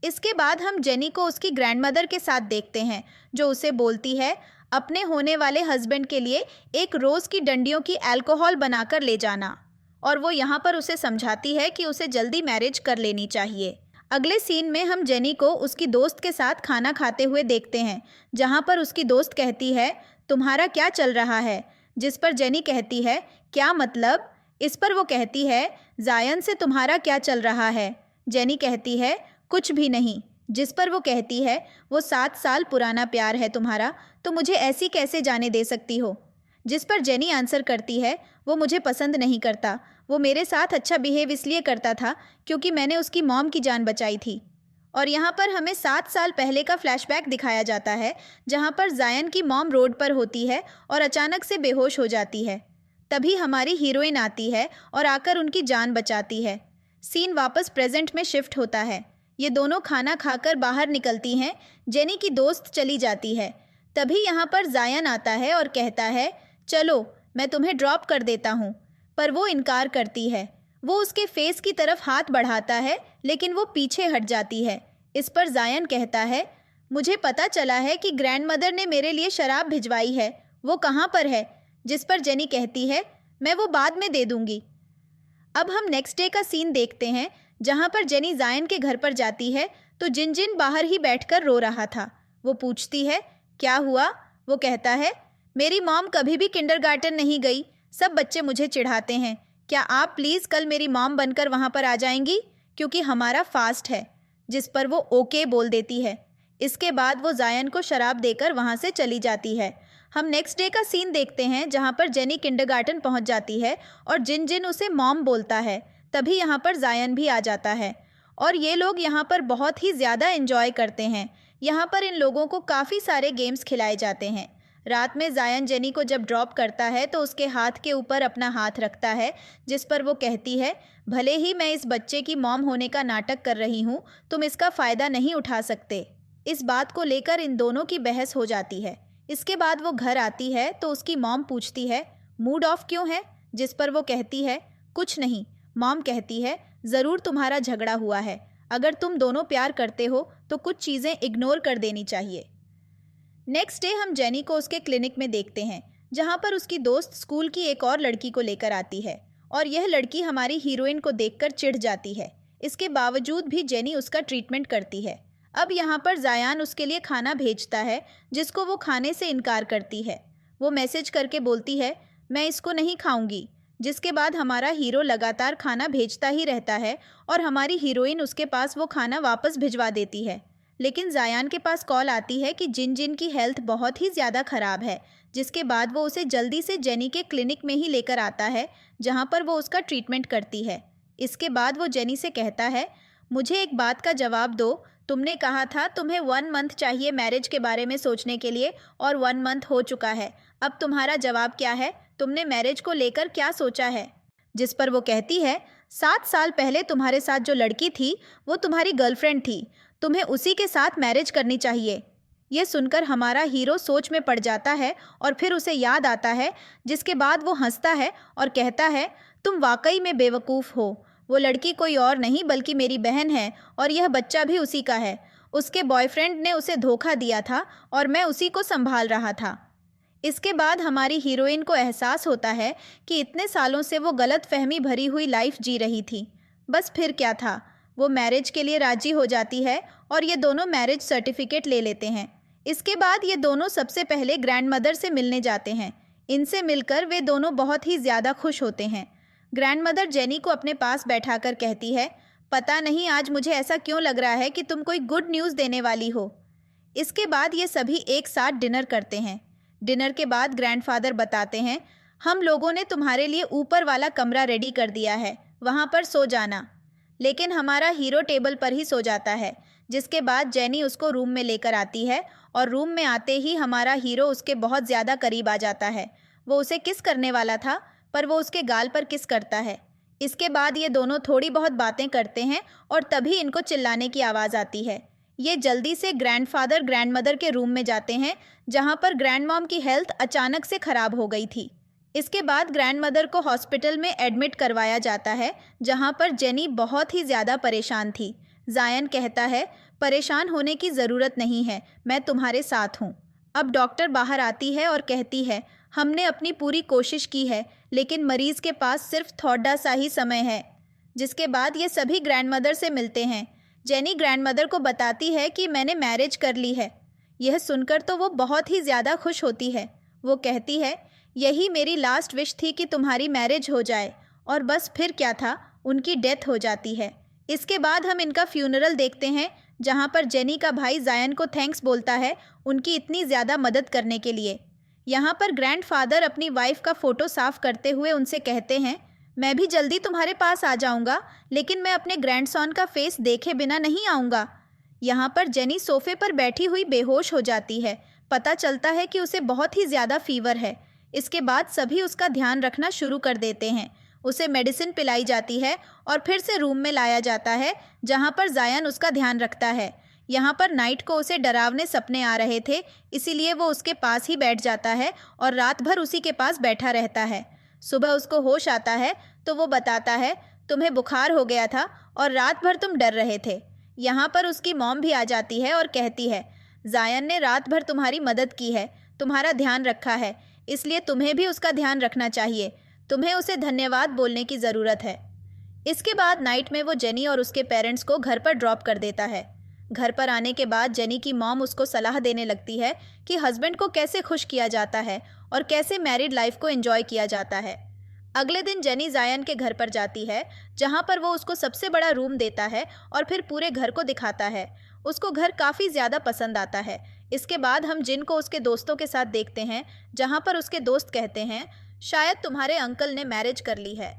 इसके बाद हम जेनी को उसकी ग्रैंडमदर के साथ देखते हैं, जो उसे बोलती है अपने होने वाले हस्बैंड के लिए एक रोज़ की डंडियों की अल्कोहल बनाकर ले जाना, और वो यहाँ पर उसे समझाती है कि उसे जल्दी मैरिज कर लेनी चाहिए। अगले सीन में हम जेनी को उसकी दोस्त के साथ खाना खाते हुए देखते हैं, जहाँ पर उसकी दोस्त कहती है तुम्हारा क्या चल रहा है, जिस पर जेनी कहती है क्या मतलब। इस पर वो कहती है जायन से तुम्हारा क्या चल रहा है। जेनी कहती है कुछ भी नहीं, जिस पर वो कहती है वो 7 साल पुराना प्यार है तुम्हारा, तो मुझे ऐसी कैसे जाने दे सकती हो। जिस पर जेनी आंसर करती है वो मुझे पसंद नहीं करता, वो मेरे साथ अच्छा बिहेव इसलिए करता था क्योंकि मैंने उसकी मॉम की जान बचाई थी। और यहाँ पर हमें 7 साल पहले का फ्लैशबैक दिखाया जाता है, जहाँ पर जायन की मॉम रोड पर होती है और अचानक से बेहोश हो जाती है। तभी हमारी हीरोइन आती है और आकर उनकी जान बचाती है। सीन वापस प्रेजेंट में शिफ्ट होता है। ये दोनों खाना खाकर बाहर निकलती हैं। जेनी की दोस्त चली जाती है। तभी यहाँ पर जायन आता है और कहता है चलो मैं तुम्हें ड्रॉप कर देता हूँ, पर वो इनकार करती है। वो उसके फेस की तरफ हाथ बढ़ाता है, लेकिन वो पीछे हट जाती है। इस पर जायन कहता है मुझे पता चला है कि ग्रैंडमदर ने मेरे लिए शराब भिजवाई है, वो कहाँ पर है। जिस पर जेनी कहती है मैं वो बाद में दे दूँगी। अब हम नेक्स्ट डे का सीन देखते हैं, जहाँ पर जेनी जायन के घर पर जाती है तो जिन जिन बाहर ही बैठकर रो रहा था। वो पूछती है क्या हुआ। वो कहता है मेरी मॉम कभी भी किंडरगार्टन नहीं गई, सब बच्चे मुझे चिढ़ाते हैं, क्या आप प्लीज़ कल मेरी मॉम बनकर वहाँ पर आ जाएंगी, क्योंकि हमारा फास्ट है। जिस पर वो ओके बोल देती है। इसके बाद वो जायन को शराब देकर वहाँ से चली जाती है। हम नेक्स्ट डे का सीन देखते हैं, जहाँ पर जेनी किंडरगार्टन पहुँच जाती है और जिन जिन उसे मॉम बोलता है। तभी यहाँ पर जायन भी आ जाता है और ये लोग यहाँ पर बहुत ही ज़्यादा एंजॉय करते हैं। यहाँ पर इन लोगों को काफ़ी सारे गेम्स खिलाए जाते हैं। रात में जायन जेनी को जब ड्रॉप करता है तो उसके हाथ के ऊपर अपना हाथ रखता है, जिस पर वो कहती है भले ही मैं इस बच्चे की मॉम होने का नाटक कर रही हूँ, तुम इसका फ़ायदा नहीं उठा सकते। इस बात को लेकर इन दोनों की बहस हो जाती है। इसके बाद वो घर आती है तो उसकी मॉम पूछती है मूड ऑफ क्यों है। जिस पर वो कहती है कुछ नहीं। मॉम कहती है ज़रूर तुम्हारा झगड़ा हुआ है, अगर तुम दोनों प्यार करते हो तो कुछ चीज़ें इग्नोर कर देनी चाहिए। नेक्स्ट डे हम जेनी को उसके क्लिनिक में देखते हैं, जहाँ पर उसकी दोस्त स्कूल की एक और लड़की को लेकर आती है और यह लड़की हमारी हीरोइन को देखकर चिढ़ जाती है। इसके बावजूद भी जेनी उसका ट्रीटमेंट करती है। अब यहाँ पर जायान उसके लिए खाना भेजता है, जिसको वो खाने से इनकार करती है। वो मैसेज करके बोलती है मैं इसको नहीं खाऊंगी। जिसके बाद हमारा हीरो लगातार खाना भेजता ही रहता है और हमारी हीरोइन उसके पास वो खाना वापस भिजवा देती है। लेकिन जायान के पास कॉल आती है कि जिन जिन की हेल्थ बहुत ही ज़्यादा ख़राब है, जिसके बाद वो उसे जल्दी से जेनी के क्लिनिक में ही लेकर आता है, जहाँ पर वो उसका ट्रीटमेंट करती है। इसके बाद वो जेनी से कहता है मुझे एक बात का जवाब दो, तुमने कहा था तुम्हें 1 मंथ चाहिए मैरिज के बारे में सोचने के लिए और 1 मंथ हो चुका है, अब तुम्हारा जवाब क्या है, तुमने मैरिज को लेकर क्या सोचा है। जिस पर वो कहती है 7 साल पहले तुम्हारे साथ जो लड़की थी वो तुम्हारी गर्लफ्रेंड थी, तुम्हें उसी के साथ मैरिज करनी चाहिए। ये सुनकर हमारा हीरो सोच में पड़ जाता है और फिर उसे याद आता है, जिसके बाद वो हंसता है और कहता है तुम वाकई में बेवकूफ़ हो, वो लड़की कोई और नहीं बल्कि मेरी बहन है और यह बच्चा भी उसी का है। उसके बॉयफ्रेंड ने उसे धोखा दिया था और मैं उसी को संभाल रहा था। इसके बाद हमारी हीरोइन को एहसास होता है कि इतने सालों से वो गलत फहमी भरी हुई लाइफ जी रही थी। बस फिर क्या था, वो मैरिज के लिए राजी हो जाती है और ये दोनों मैरिज सर्टिफिकेट ले लेते हैं। इसके बाद ये दोनों सबसे पहले ग्रैंडमदर से मिलने जाते हैं। इनसे मिलकर वे दोनों बहुत ही ज़्यादा खुश होते हैं। ग्रैंडमदर जेनी को अपने पास बैठाकर कहती है पता नहीं आज मुझे ऐसा क्यों लग रहा है कि तुम कोई गुड न्यूज़ देने वाली हो। इसके बाद ये सभी एक साथ डिनर करते हैं। डिनर के बाद ग्रैंडफादर बताते हैं हम लोगों ने तुम्हारे लिए ऊपर वाला कमरा रेडी कर दिया है, वहाँ पर सो जाना। लेकिन हमारा हीरो टेबल पर ही सो जाता है। जिसके बाद जेनी उसको रूम में लेकर आती है और रूम में आते ही हमारा हीरो उसके बहुत ज़्यादा करीब आ जाता है। वो उसे किस करने वाला था, पर वो उसके गाल पर किस करता है। इसके बाद ये दोनों थोड़ी बहुत बातें करते हैं और तभी इनको चिल्लाने की आवाज़ आती है। ये जल्दी से ग्रैंडफादर ग्रैंडमदर के रूम में जाते हैं, जहाँ पर ग्रैंड मॉम की हेल्थ अचानक से खराब हो गई थी। इसके बाद ग्रैंडमदर को हॉस्पिटल में एडमिट करवाया जाता है, जहाँ पर जेनी बहुत ही ज़्यादा परेशान थी। जायन कहता है, परेशान होने की ज़रूरत नहीं है, मैं तुम्हारे साथ हूँ। अब डॉक्टर बाहर आती है और कहती है, हमने अपनी पूरी कोशिश की है, लेकिन मरीज़ के पास सिर्फ थोड़ा सा ही समय है। जिसके बाद ये सभी ग्रैंडमदर से मिलते हैं। जेनी ग्रैंडमदर को बताती है कि मैंने मैरिज कर ली है। यह सुनकर तो वो बहुत ही ज़्यादा खुश होती है। वो कहती है, यही मेरी लास्ट विश थी कि तुम्हारी मैरिज हो जाए। और बस फिर क्या था, उनकी डेथ हो जाती है। इसके बाद हम इनका फ्यूनरल देखते हैं, जहाँ पर जेनी का भाई जायन को थैंक्स बोलता है उनकी इतनी ज़्यादा मदद करने के लिए। यहाँ पर ग्रैंडफादर अपनी वाइफ का फ़ोटो साफ करते हुए उनसे कहते हैं, मैं भी जल्दी तुम्हारे पास आ जाऊँगा, लेकिन मैं अपने ग्रैंडसन का फेस देखे बिना नहीं आऊँगा। यहाँ पर जेनी सोफे पर बैठी हुई बेहोश हो जाती है। पता चलता है कि उसे बहुत ही ज़्यादा फीवर है। इसके बाद सभी उसका ध्यान रखना शुरू कर देते हैं। उसे मेडिसिन पिलाई जाती है और फिर से रूम में लाया जाता है, जहाँ पर जायन उसका ध्यान रखता है। यहाँ पर नाइट को उसे डरावने सपने आ रहे थे, इसीलिए वो उसके पास ही बैठ जाता है और रात भर उसी के पास बैठा रहता है। सुबह उसको होश आता है तो वो बताता है, तुम्हें बुखार हो गया था और रात भर तुम डर रहे थे। यहाँ पर उसकी मॉम भी आ जाती है और कहती है, जायन ने रात भर तुम्हारी मदद की है, तुम्हारा ध्यान रखा है, इसलिए तुम्हें भी उसका ध्यान रखना चाहिए। तुम्हें उसे धन्यवाद बोलने की ज़रूरत है। इसके बाद नाइट में वो जेनी और उसके पेरेंट्स को घर पर ड्रॉप कर देता है। घर पर आने के बाद जेनी की मॉम उसको सलाह देने लगती है कि हस्बैंड को कैसे खुश किया जाता है और कैसे मैरिड लाइफ को एंजॉय किया जाता है। अगले दिन जेनी जायन के घर पर जाती है, जहाँ पर वो उसको सबसे बड़ा रूम देता है और फिर पूरे घर को दिखाता है। उसको घर काफ़ी ज़्यादा पसंद आता है। इसके बाद हम जिन को उसके दोस्तों के साथ देखते हैं, जहाँ पर उसके दोस्त कहते हैं, शायद तुम्हारे अंकल ने मैरिज कर ली है।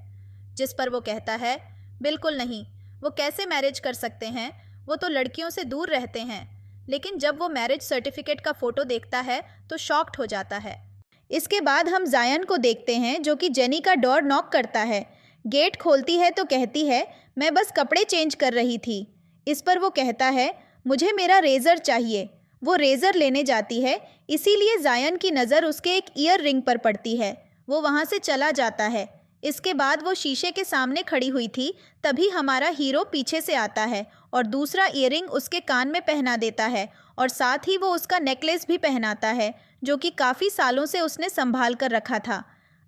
जिस पर वो कहता है, बिल्कुल नहीं, वो कैसे मैरिज कर सकते हैं, वो तो लड़कियों से दूर रहते हैं। लेकिन जब वो मैरिज सर्टिफिकेट का फ़ोटो देखता है तो शॉक्ड हो जाता है। इसके बाद हम जायन को देखते हैं, जो कि जेनी का डोर नॉक करता है। गेट खोलती है तो कहती है, मैं बस कपड़े चेंज कर रही थी। इस पर वो कहता है, मुझे मेरा रेज़र चाहिए। वो रेज़र लेने जाती है, इसीलिए जायन की नज़र उसके एक ईयर रिंग पर पड़ती है। वो वहाँ से चला जाता है। इसके बाद वो शीशे के सामने खड़ी हुई थी, तभी हमारा हीरो पीछे से आता है और दूसरा ईयरिंग उसके कान में पहना देता है और साथ ही वो उसका नेकलेस भी पहनाता है, जो कि काफ़ी सालों से उसने संभाल कर रखा था।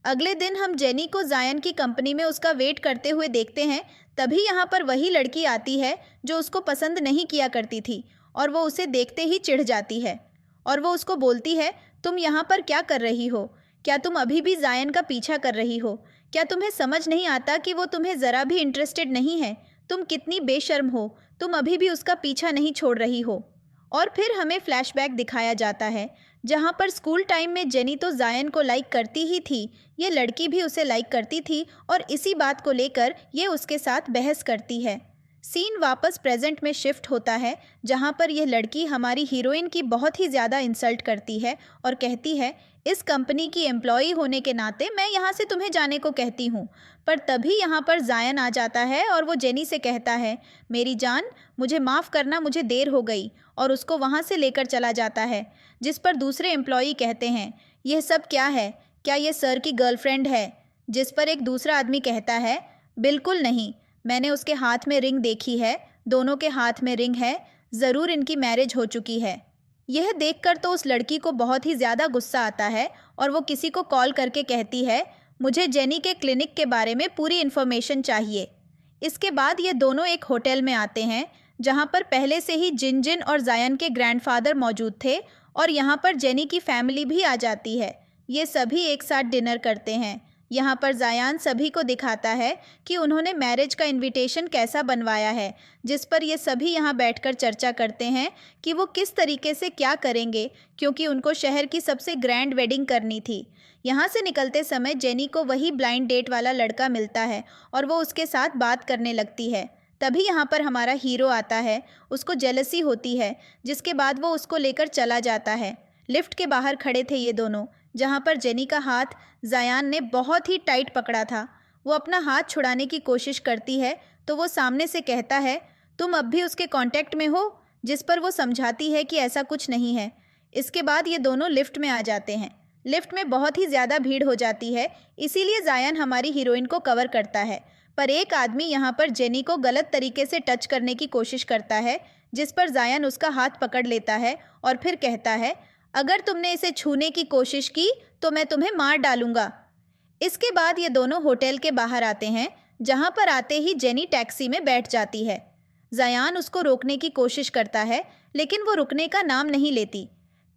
अगले दिन हम जेनी को जायन की कंपनी में उसका वेट करते हुए देखते हैं। तभी यहाँ पर वही लड़की आती है जो उसको पसंद नहीं किया करती थी और वो उसे देखते ही चिढ़ जाती है और वो उसको बोलती है, तुम यहाँ पर क्या कर रही हो? क्या तुम अभी भी जायन का पीछा कर रही हो? क्या तुम्हें समझ नहीं आता कि वो तुम्हें ज़रा भी इंटरेस्टेड नहीं है? तुम कितनी बेशर्म हो, तुम अभी भी उसका पीछा नहीं छोड़ रही हो। और फिर हमें फ्लैशबैक दिखाया जाता है, जहाँ पर स्कूल टाइम में जेनी तो जायन को लाइक करती ही थी, ये लड़की भी उसे लाइक करती थी और इसी बात को लेकर ये उसके साथ बहस करती है। सीन वापस प्रेजेंट में शिफ्ट होता है, जहाँ पर यह लड़की हमारी हीरोइन की बहुत ही ज़्यादा इंसल्ट करती है और कहती है, इस कंपनी की एम्प्लॉई होने के नाते मैं यहाँ से तुम्हें जाने को कहती हूँ। पर तभी यहाँ पर जायन आ जाता है और वो जेनी से कहता है, मेरी जान, मुझे माफ़ करना, मुझे देर हो गई, और उसको वहाँ से लेकर चला जाता है। जिस पर दूसरे एम्प्लॉई कहते हैं, यह सब क्या है, क्या ये सर की गर्लफ्रेंड है? जिस पर एक दूसरा आदमी कहता है, बिल्कुल नहीं, मैंने उसके हाथ में रिंग देखी है, दोनों के हाथ में रिंग है, ज़रूर इनकी मैरिज हो चुकी है। यह देखकर तो उस लड़की को बहुत ही ज़्यादा गुस्सा आता है और वो किसी को कॉल करके कहती है, मुझे जेनी के क्लिनिक के बारे में पूरी इन्फॉर्मेशन चाहिए। इसके बाद ये दोनों एक होटल में आते हैं, जहाँ पर पहले से ही जिन जिन और जायन के ग्रैंडफादर मौजूद थे और यहाँ पर जेनी की फैमिली भी आ जाती है। ये सभी एक साथ डिनर करते हैं। यहाँ पर जायान सभी को दिखाता है कि उन्होंने मैरिज का इनविटेशन कैसा बनवाया है, जिस पर ये सभी यहाँ बैठकर चर्चा करते हैं कि वो किस तरीके से क्या करेंगे, क्योंकि उनको शहर की सबसे ग्रैंड वेडिंग करनी थी। यहाँ से निकलते समय जेनी को वही ब्लाइंड डेट वाला लड़का मिलता है और वो उसके साथ बात करने लगती है। तभी यहाँ पर हमारा हीरो आता है, उसको जेलसी होती है, जिसके बाद वो उसको लेकर चला जाता है। लिफ्ट के बाहर खड़े थे ये दोनों, जहाँ पर जेनी का हाथ जायान ने बहुत ही टाइट पकड़ा था। वो अपना हाथ छुड़ाने की कोशिश करती है तो वो सामने से कहता है, तुम अब भी उसके कांटेक्ट में हो? जिस पर वो समझाती है कि ऐसा कुछ नहीं है। इसके बाद ये दोनों लिफ्ट में आ जाते हैं। लिफ्ट में बहुत ही ज़्यादा भीड़ हो जाती है, इसीलिए जायन हमारी हीरोइन को कवर करता है। पर एक आदमी यहाँ पर जेनी को गलत तरीके से टच करने की कोशिश करता है, जिस पर जायन उसका हाथ पकड़ लेता है और फिर कहता है, अगर तुमने इसे छूने की कोशिश की तो मैं तुम्हें मार डालूंगा। इसके बाद ये दोनों होटल के बाहर आते हैं, जहाँ पर आते ही जेनी टैक्सी में बैठ जाती है। जायान उसको रोकने की कोशिश करता है, लेकिन वो रुकने का नाम नहीं लेती।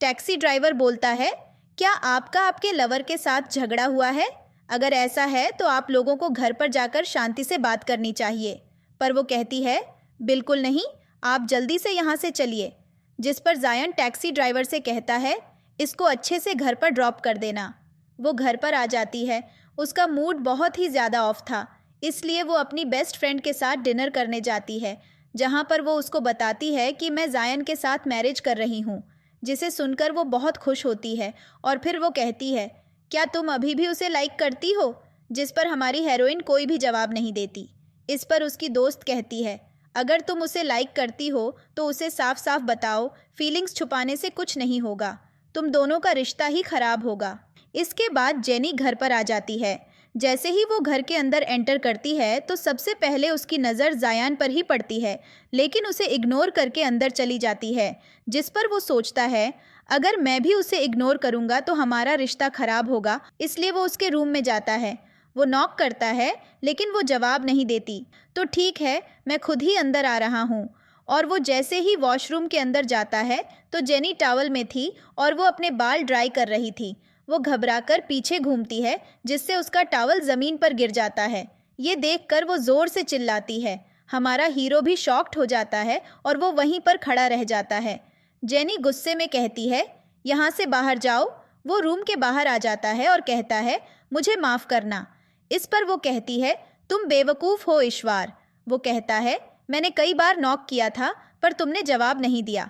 टैक्सी ड्राइवर बोलता है, क्या आपका आपके लवर के साथ झगड़ा हुआ है? अगर ऐसा है तो आप लोगों को घर पर जाकर शांति से बात करनी चाहिए। पर वो कहती है, बिल्कुल नहीं, आप जल्दी से यहाँ से चलिए। जिस पर जायन टैक्सी ड्राइवर से कहता है, इसको अच्छे से घर पर ड्रॉप कर देना। वो घर पर आ जाती है। उसका मूड बहुत ही ज़्यादा ऑफ था, इसलिए वो अपनी बेस्ट फ्रेंड के साथ डिनर करने जाती है, जहाँ पर वो उसको बताती है कि मैं जायन के साथ मैरिज कर रही हूँ, जिसे सुनकर वो बहुत खुश होती है। और फिर वो कहती है, क्या तुम अभी भी उसे लाइक करती हो? जिस पर हमारी हीरोइन कोई भी जवाब नहीं देती। इस पर उसकी दोस्त कहती है, अगर तुम उसे लाइक करती हो तो उसे साफ साफ बताओ, फीलिंग्स छुपाने से कुछ नहीं होगा, तुम दोनों का रिश्ता ही खराब होगा। इसके बाद जेनी घर पर आ जाती है। जैसे ही वो घर के अंदर एंटर करती है तो सबसे पहले उसकी नज़र जायान पर ही पड़ती है, लेकिन उसे इग्नोर करके अंदर चली जाती है। जिस पर वो सोचता है, अगर मैं भी उसे इग्नोर करूँगा तो हमारा रिश्ता खराब होगा, इसलिए वो उसके रूम में जाता है। वो नॉक करता है, लेकिन वो जवाब नहीं देती। तो ठीक है, मैं खुद ही अंदर आ रहा हूँ। और वो जैसे ही वॉशरूम के अंदर जाता है तो जेनी टॉवल में थी और वो अपने बाल ड्राई कर रही थी। वो घबराकर पीछे घूमती है, जिससे उसका टॉवल ज़मीन पर गिर जाता है। ये देखकर वो ज़ोर से चिल्लाती है। हमारा हीरो भी शॉक्ड हो जाता है और वो वहीं पर खड़ा रह जाता है। जेनी गुस्से में कहती है, यहाँ से बाहर जाओ। वो रूम के बाहर आ जाता है और कहता है, मुझे माफ़ करना। इस पर वो कहती है, तुम बेवकूफ़ हो ईश्वर। वो कहता है, मैंने कई बार नॉक किया था पर तुमने जवाब नहीं दिया।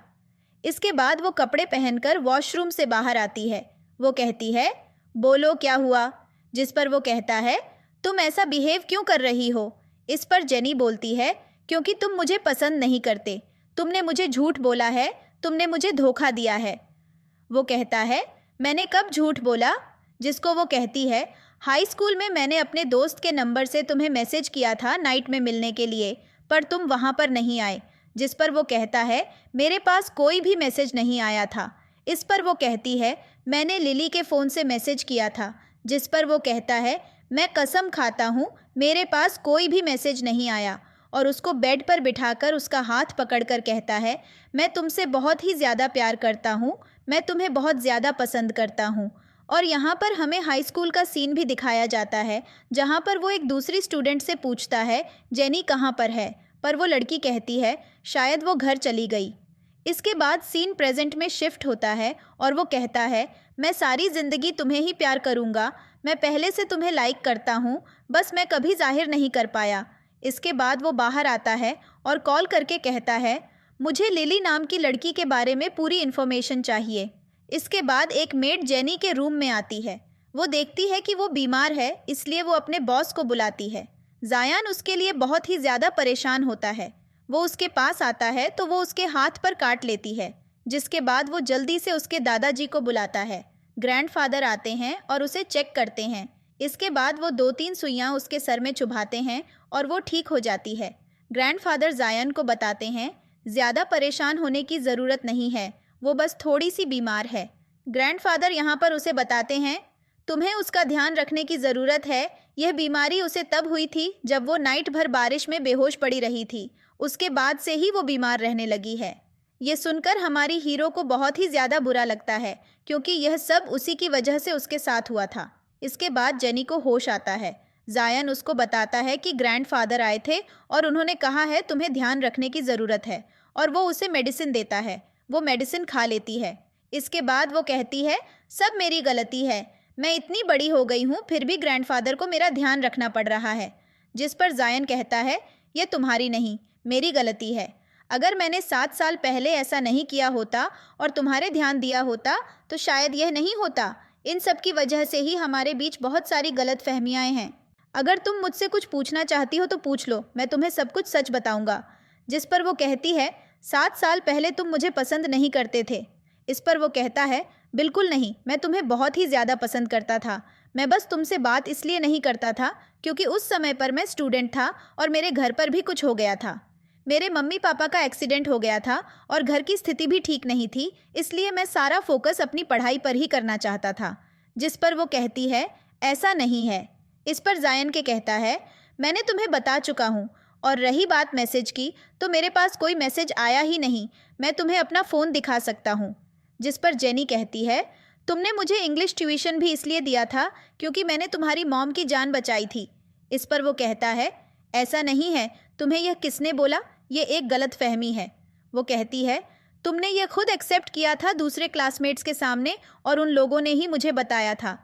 इसके बाद वो कपड़े पहनकर वॉशरूम से बाहर आती है। वो कहती है, बोलो क्या हुआ? जिस पर वो कहता है, तुम ऐसा बिहेव क्यों कर रही हो? इस पर जेनी बोलती है, क्योंकि तुम मुझे पसंद नहीं करते। तुमने मुझे झूठ बोला है, तुमने मुझे धोखा दिया है। वो कहता है, मैंने कब झूठ बोला? जिसको वो कहती है, हाई स्कूल में मैंने अपने दोस्त के नंबर से तुम्हें मैसेज किया था नाइट में मिलने के लिए, पर तुम वहाँ पर नहीं आए। जिस पर वो कहता है, मेरे पास कोई भी मैसेज नहीं आया था। इस पर वो कहती है, मैंने लिली के फ़ोन से मैसेज किया था। जिस पर वो कहता है, मैं कसम खाता हूँ मेरे पास कोई भी मैसेज नहीं आया। और उसको बेड पर बिठाकर उसका हाथ पकड़कर कहता है, मैं तुमसे बहुत ही ज़्यादा प्यार करता हूँ, मैं तुम्हें बहुत ज़्यादा पसंद करता हूँ। और यहाँ पर हमें हाई स्कूल का सीन भी दिखाया जाता है, जहाँ पर वो एक दूसरी स्टूडेंट से पूछता है, जेनी कहाँ पर है? पर वो लड़की कहती है, शायद वो घर चली गई। इसके बाद सीन प्रेजेंट में शिफ्ट होता है और वो कहता है, मैं सारी ज़िंदगी तुम्हें ही प्यार करूँगा, मैं पहले से तुम्हें लाइक करता हूँ, बस मैं कभी जाहिर नहीं कर पाया। इसके बाद वो बाहर आता है और कॉल करके कहता है, मुझे लिली नाम की लड़की के बारे में पूरी इन्फॉर्मेशन चाहिए। इसके बाद एक मेड जेनी के रूम में आती है। वो देखती है कि वो बीमार है, इसलिए वो अपने बॉस को बुलाती है। जायान उसके लिए बहुत ही ज़्यादा परेशान होता है। वो उसके पास आता है तो वो उसके हाथ पर काट लेती है, जिसके बाद वो जल्दी से उसके दादाजी को बुलाता है। ग्रैंडफादर आते हैं और उसे चेक करते हैं। इसके बाद वो 2-3 सुइयाँ उसके सर में चुभाते हैं और वो ठीक हो जाती है। ग्रैंडफादर जायन को बताते हैं, ज़्यादा परेशान होने की ज़रूरत नहीं है, वो बस थोड़ी सी बीमार है। ग्रैंडफादर यहाँ पर उसे बताते हैं, तुम्हें उसका ध्यान रखने की ज़रूरत है। यह बीमारी उसे तब हुई थी जब वो नाइट भर बारिश में बेहोश पड़ी रही थी। उसके बाद से ही वो बीमार रहने लगी है। ये सुनकर हमारी हीरो को बहुत ही ज़्यादा बुरा लगता है, क्योंकि यह सब उसी की वजह से उसके साथ हुआ था। इसके बाद जेनी को होश आता है। जायन उसको बताता है कि ग्रैंडफादर आए थे और उन्होंने कहा है तुम्हें ध्यान रखने की ज़रूरत है, और वो उसे मेडिसिन देता है। वो मेडिसिन खा लेती है। इसके बाद वो कहती है, सब मेरी गलती है, मैं इतनी बड़ी हो गई हूँ फिर भी ग्रैंडफादर को मेरा ध्यान रखना पड़ रहा है। जिस पर जायन कहता है, यह तुम्हारी नहीं, मेरी गलती है। अगर मैंने 7 साल पहले ऐसा नहीं किया होता और तुम्हारे ध्यान दिया होता तो शायद यह नहीं होता। इन सब की वजह से ही हमारे बीच बहुत सारी गलत फहमियाँ हैं। अगर तुम मुझसे कुछ पूछना चाहती हो तो पूछ लो, मैं तुम्हें सब कुछ सच बताऊंगा। जिस पर वो कहती है, 7 साल पहले तुम मुझे पसंद नहीं करते थे। इस पर वो कहता है, बिल्कुल नहीं, मैं तुम्हें बहुत ही ज़्यादा पसंद करता था। मैं बस तुमसे बात इसलिए नहीं करता था क्योंकि उस समय पर मैं स्टूडेंट था और मेरे घर पर भी कुछ हो गया था। मेरे मम्मी पापा का एक्सीडेंट हो गया था और घर की स्थिति भी ठीक नहीं थी, इसलिए मैं सारा फोकस अपनी पढ़ाई पर ही करना चाहता था। जिस पर वो कहती है, ऐसा नहीं है। इस पर जायन के कहता है, मैंने तुम्हें बता चुका हूँ, और रही बात मैसेज की, तो मेरे पास कोई मैसेज आया ही नहीं। मैं तुम्हें अपना फ़ोन दिखा सकता हूँ। जिस पर जेनी कहती है, तुमने मुझे इंग्लिश ट्यूशन भी इसलिए दिया था क्योंकि मैंने तुम्हारी मॉम की जान बचाई थी। इस पर वो कहता है, ऐसा नहीं है, तुम्हें यह किसने बोला? ये एक गलत फहमी है। वो कहती है, तुमने यह खुद एक्सेप्ट किया था दूसरे क्लासमेट्स के सामने और उन लोगों ने ही मुझे बताया था।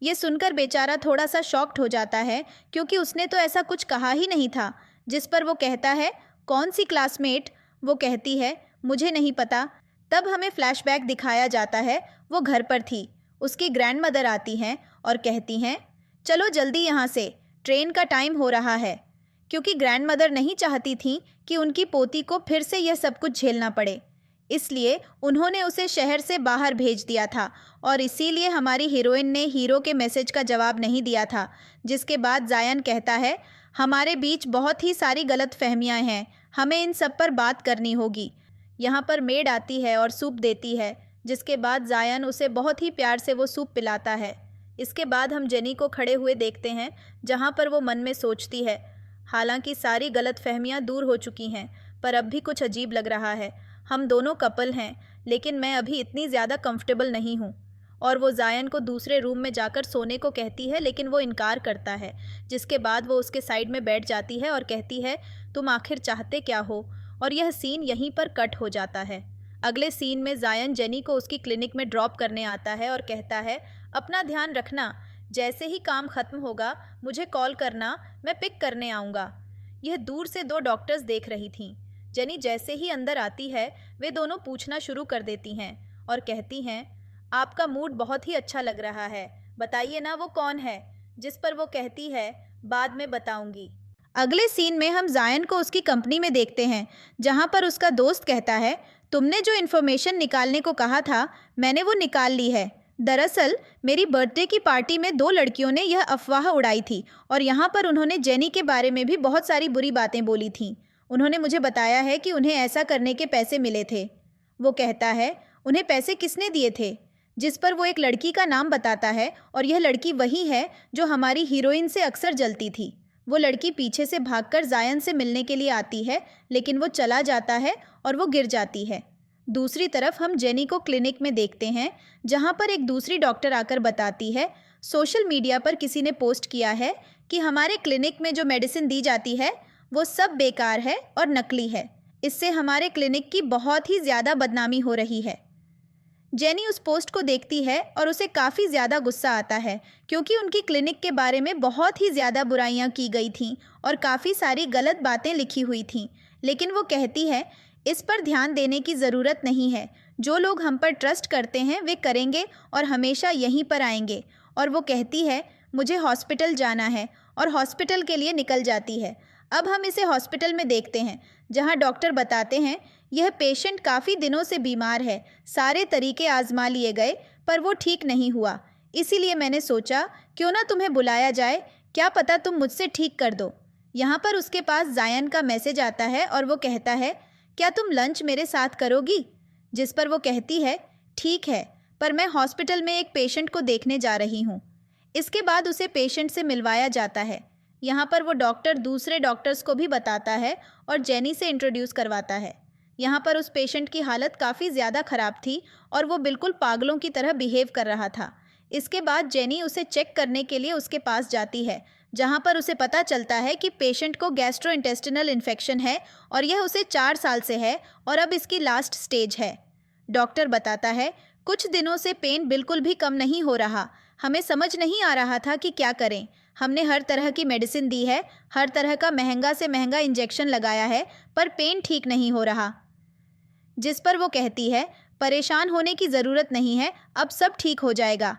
ये सुनकर बेचारा थोड़ा सा शॉक्ड हो जाता है क्योंकि उसने तो ऐसा कुछ कहा ही नहीं था। जिस पर वो कहता है, कौन सी क्लासमेट? वो कहती है, मुझे नहीं पता। तब हमें फ्लैशबैक दिखाया जाता है, वो घर पर थी। उसकी ग्रैंडमदर आती हैं और कहती हैं, चलो जल्दी यहाँ से, ट्रेन का टाइम हो रहा है। क्योंकि ग्रैंडमदर नहीं चाहती थी कि उनकी पोती को फिर से यह सब कुछ झेलना पड़े, इसलिए उन्होंने उसे शहर से बाहर भेज दिया था और इसीलिए हमारी हीरोइन ने हीरो के मैसेज का जवाब नहीं दिया था। जिसके बाद जायन कहता है, हमारे बीच बहुत ही सारी गलत फहमियाँ हैं, हमें इन सब पर बात करनी होगी। यहाँ पर मेड आती है और सूप देती है, जिसके बाद जायन उसे बहुत ही प्यार से वो सूप पिलाता है। इसके बाद हम जेनी को खड़े हुए देखते हैं, जहाँ पर वो मन में सोचती है, हालांकि सारी गलत फहमियाँ दूर हो चुकी हैं, पर अब भी कुछ अजीब लग रहा है। हम दोनों कपल हैं, लेकिन मैं अभी इतनी ज़्यादा कंफर्टेबल नहीं हूँ। और वो जायन को दूसरे रूम में जाकर सोने को कहती है, लेकिन वो इनकार करता है। जिसके बाद वो उसके साइड में बैठ जाती है और कहती है, तुम आखिर चाहते क्या हो? और यह सीन यहीं पर कट हो जाता है। अगले सीन में जायन जेनी को उसकी क्लिनिक में ड्रॉप करने आता है और कहता है, अपना ध्यान रखना, जैसे ही काम ख़त्म होगा मुझे कॉल करना, मैं पिक करने आऊँगा। यह दूर से 2 डॉक्टर्स देख रही थीं। जेनी जैसे ही अंदर आती है, वे दोनों पूछना शुरू कर देती हैं और कहती हैं, आपका मूड बहुत ही अच्छा लग रहा है, बताइए ना वो कौन है? जिस पर वो कहती है, बाद में बताऊंगी। अगले सीन में हम जायन को उसकी कंपनी में देखते हैं, जहां पर उसका दोस्त कहता है, तुमने जो इन्फॉर्मेशन निकालने को कहा था, मैंने वो निकाल ली है। दरअसल मेरी बर्थडे की पार्टी में 2 लड़कियों ने यह अफवाह उड़ाई थी और यहाँ पर उन्होंने जेनी के बारे में भी बहुत सारी बुरी बातें बोली थीं। उन्होंने मुझे बताया है कि उन्हें ऐसा करने के पैसे मिले थे। वो कहता है, उन्हें पैसे किसने दिए थे? जिस पर वो एक लड़की का नाम बताता है और यह लड़की वही है जो हमारी हीरोइन से अक्सर जलती थी। वो लड़की पीछे से भागकर जायन से मिलने के लिए आती है, लेकिन वो चला जाता है और वो गिर जाती है। दूसरी तरफ हम जेनी को क्लिनिक में देखते हैं, जहाँ पर एक दूसरी डॉक्टर आकर बताती है, सोशल मीडिया पर किसी ने पोस्ट किया है कि हमारे क्लिनिक में जो मेडिसिन दी जाती है वो सब बेकार है और नकली है। इससे हमारे क्लिनिक की बहुत ही ज़्यादा बदनामी हो रही है। जेनी उस पोस्ट को देखती है और उसे काफ़ी ज़्यादा गुस्सा आता है क्योंकि उनकी क्लिनिक के बारे में बहुत ही ज़्यादा बुराइयां की गई थीं और काफ़ी सारी गलत बातें लिखी हुई थीं। लेकिन वो कहती है, इस पर ध्यान देने की ज़रूरत नहीं है, जो लोग हम पर ट्रस्ट करते हैं वे करेंगे और हमेशा यहीं पर आएंगे। और वो कहती है, मुझे हॉस्पिटल जाना है, और हॉस्पिटल के लिए निकल जाती है। अब हम इसे हॉस्पिटल में देखते हैं, जहां डॉक्टर बताते हैं, यह पेशेंट काफ़ी दिनों से बीमार है, सारे तरीके आजमा लिए गए पर वो ठीक नहीं हुआ, इसीलिए मैंने सोचा क्यों ना तुम्हें बुलाया जाए, क्या पता तुम मुझसे ठीक कर दो। यहाँ पर उसके पास जायन का मैसेज आता है और वो कहता है, क्या तुम लंच मेरे साथ करोगी? जिस पर वो कहती है, ठीक है, पर मैं हॉस्पिटल में एक पेशेंट को देखने जा रही हूँ। इसके बाद उसे पेशेंट से मिलवाया जाता है। यहाँ पर वो डॉक्टर दूसरे डॉक्टर्स को भी बताता है और जेनी से इंट्रोड्यूस करवाता है। यहाँ पर उस पेशेंट की हालत काफ़ी ज़्यादा ख़राब थी और वो बिल्कुल पागलों की तरह बिहेव कर रहा था। इसके बाद जेनी उसे चेक करने के लिए उसके पास जाती है, जहाँ पर उसे पता चलता है कि पेशेंट को गैस्ट्रोइंटेस्टिनल इन्फेक्शन है और यह उसे 4 साल से है और अब इसकी लास्ट स्टेज है। डॉक्टर बताता है, कुछ दिनों से पेन बिल्कुल भी कम नहीं हो रहा, हमें समझ नहीं आ रहा था कि क्या करें। हमने हर तरह की मेडिसिन दी है, हर तरह का महंगा से महंगा इंजेक्शन लगाया है, पर पेन ठीक नहीं हो रहा। जिस पर वो कहती है, परेशान होने की ज़रूरत नहीं है, अब सब ठीक हो जाएगा।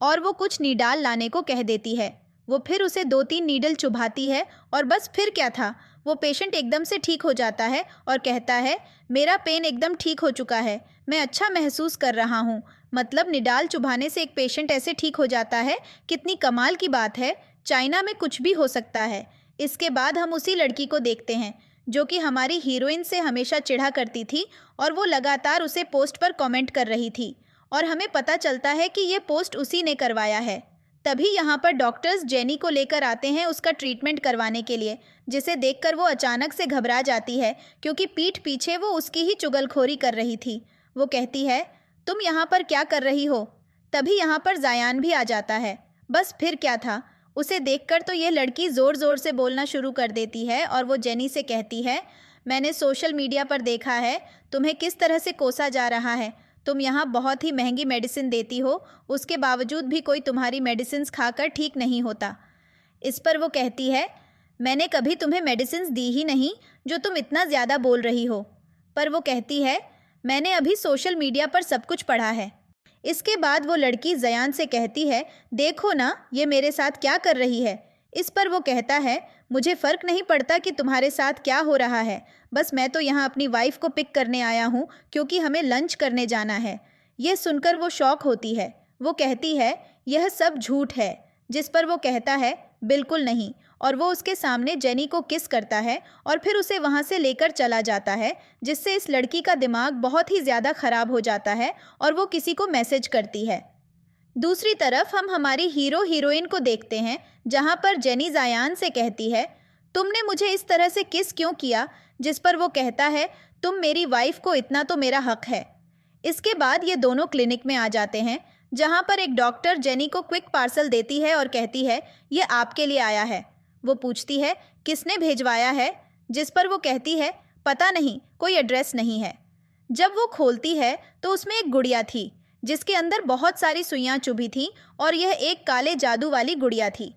और वो कुछ नीडाल लाने को कह देती है। वो फिर उसे 2-3 नीडल चुभाती है और बस फिर क्या था, वो पेशेंट एकदम से ठीक हो जाता है और कहता है, मेरा पेन एकदम ठीक हो चुका है, मैं अच्छा महसूस कर रहा हूँ। मतलब निडाल चुभाने से एक पेशेंट ऐसे ठीक हो जाता है, कितनी कमाल की बात है। चाइना में कुछ भी हो सकता है। इसके बाद हम उसी लड़की को देखते हैं जो कि हमारी हीरोइन से हमेशा चिढ़ा करती थी और वो लगातार उसे पोस्ट पर कमेंट कर रही थी और हमें पता चलता है कि ये पोस्ट उसी ने करवाया है। तभी यहाँ पर डॉक्टर्स जेनी को लेकर आते हैं उसका ट्रीटमेंट करवाने के लिए, जिसे देखकर वो अचानक से घबरा जाती है क्योंकि पीठ पीछे वो उसकी ही चुगलखोरी कर रही थी। वो कहती है, तुम यहाँ पर क्या कर रही हो? तभी यहाँ पर जायान भी आ जाता है। बस फिर क्या था, उसे देखकर तो ये लड़की ज़ोर ज़ोर से बोलना शुरू कर देती है और वो जेनी से कहती है, मैंने सोशल मीडिया पर देखा है तुम्हें किस तरह से कोसा जा रहा है। तुम यहाँ बहुत ही महंगी मेडिसिन देती हो, उसके बावजूद भी कोई तुम्हारी मेडिसिन खाकर ठीक नहीं होता। इस पर वो कहती है, मैंने कभी तुम्हें मेडिसिन दी ही नहीं जो तुम इतना ज़्यादा बोल रही हो। पर वो कहती है, मैंने अभी सोशल मीडिया पर सब कुछ पढ़ा है। इसके बाद वो लड़की जयान से कहती है, देखो ना ये मेरे साथ क्या कर रही है। इस पर वो कहता है, मुझे फ़र्क नहीं पड़ता कि तुम्हारे साथ क्या हो रहा है, बस मैं तो यहाँ अपनी वाइफ को पिक करने आया हूँ क्योंकि हमें लंच करने जाना है। ये सुनकर वो शॉक होती है। वो कहती है, यह सब झूठ है। जिस पर वो कहता है, बिल्कुल नहीं, और वो उसके सामने जेनी को किस करता है और फिर उसे वहाँ से लेकर चला जाता है, जिससे इस लड़की का दिमाग बहुत ही ज़्यादा ख़राब हो जाता है और वो किसी को मैसेज करती है। दूसरी तरफ हम हमारी हीरो हीरोइन को देखते हैं जहाँ पर जेनी जायान से कहती है, तुमने मुझे इस तरह से किस क्यों किया? जिस पर वो कहता है, तुम मेरी वाइफ को, इतना तो मेरा हक है। इसके बाद ये दोनों क्लिनिक में आ जाते हैं जहाँ पर एक डॉक्टर जेनी को क्विक पार्सल देती है और कहती है, ये आपके लिए आया है। वो पूछती है, किसने भेजवाया है? जिस पर वो कहती है, पता नहीं, कोई एड्रेस नहीं है। जब वो खोलती है तो उसमें एक गुड़िया थी जिसके अंदर बहुत सारी सुइयां चुभी थीं और यह एक काले जादू वाली गुड़िया थी।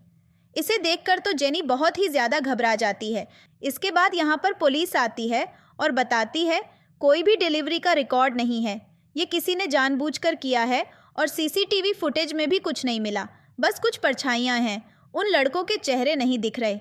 इसे देखकर तो जेनी बहुत ही ज़्यादा घबरा जाती है। इसके बाद यहाँ पर पुलिस आती है और बताती है, कोई भी डिलीवरी का रिकॉर्ड नहीं है, ये किसी ने जानबूझकर किया है और सीसीटीवी फुटेज में भी कुछ नहीं मिला, बस कुछ परछाइयाँ हैं, उन लड़कों के चेहरे नहीं दिख रहे।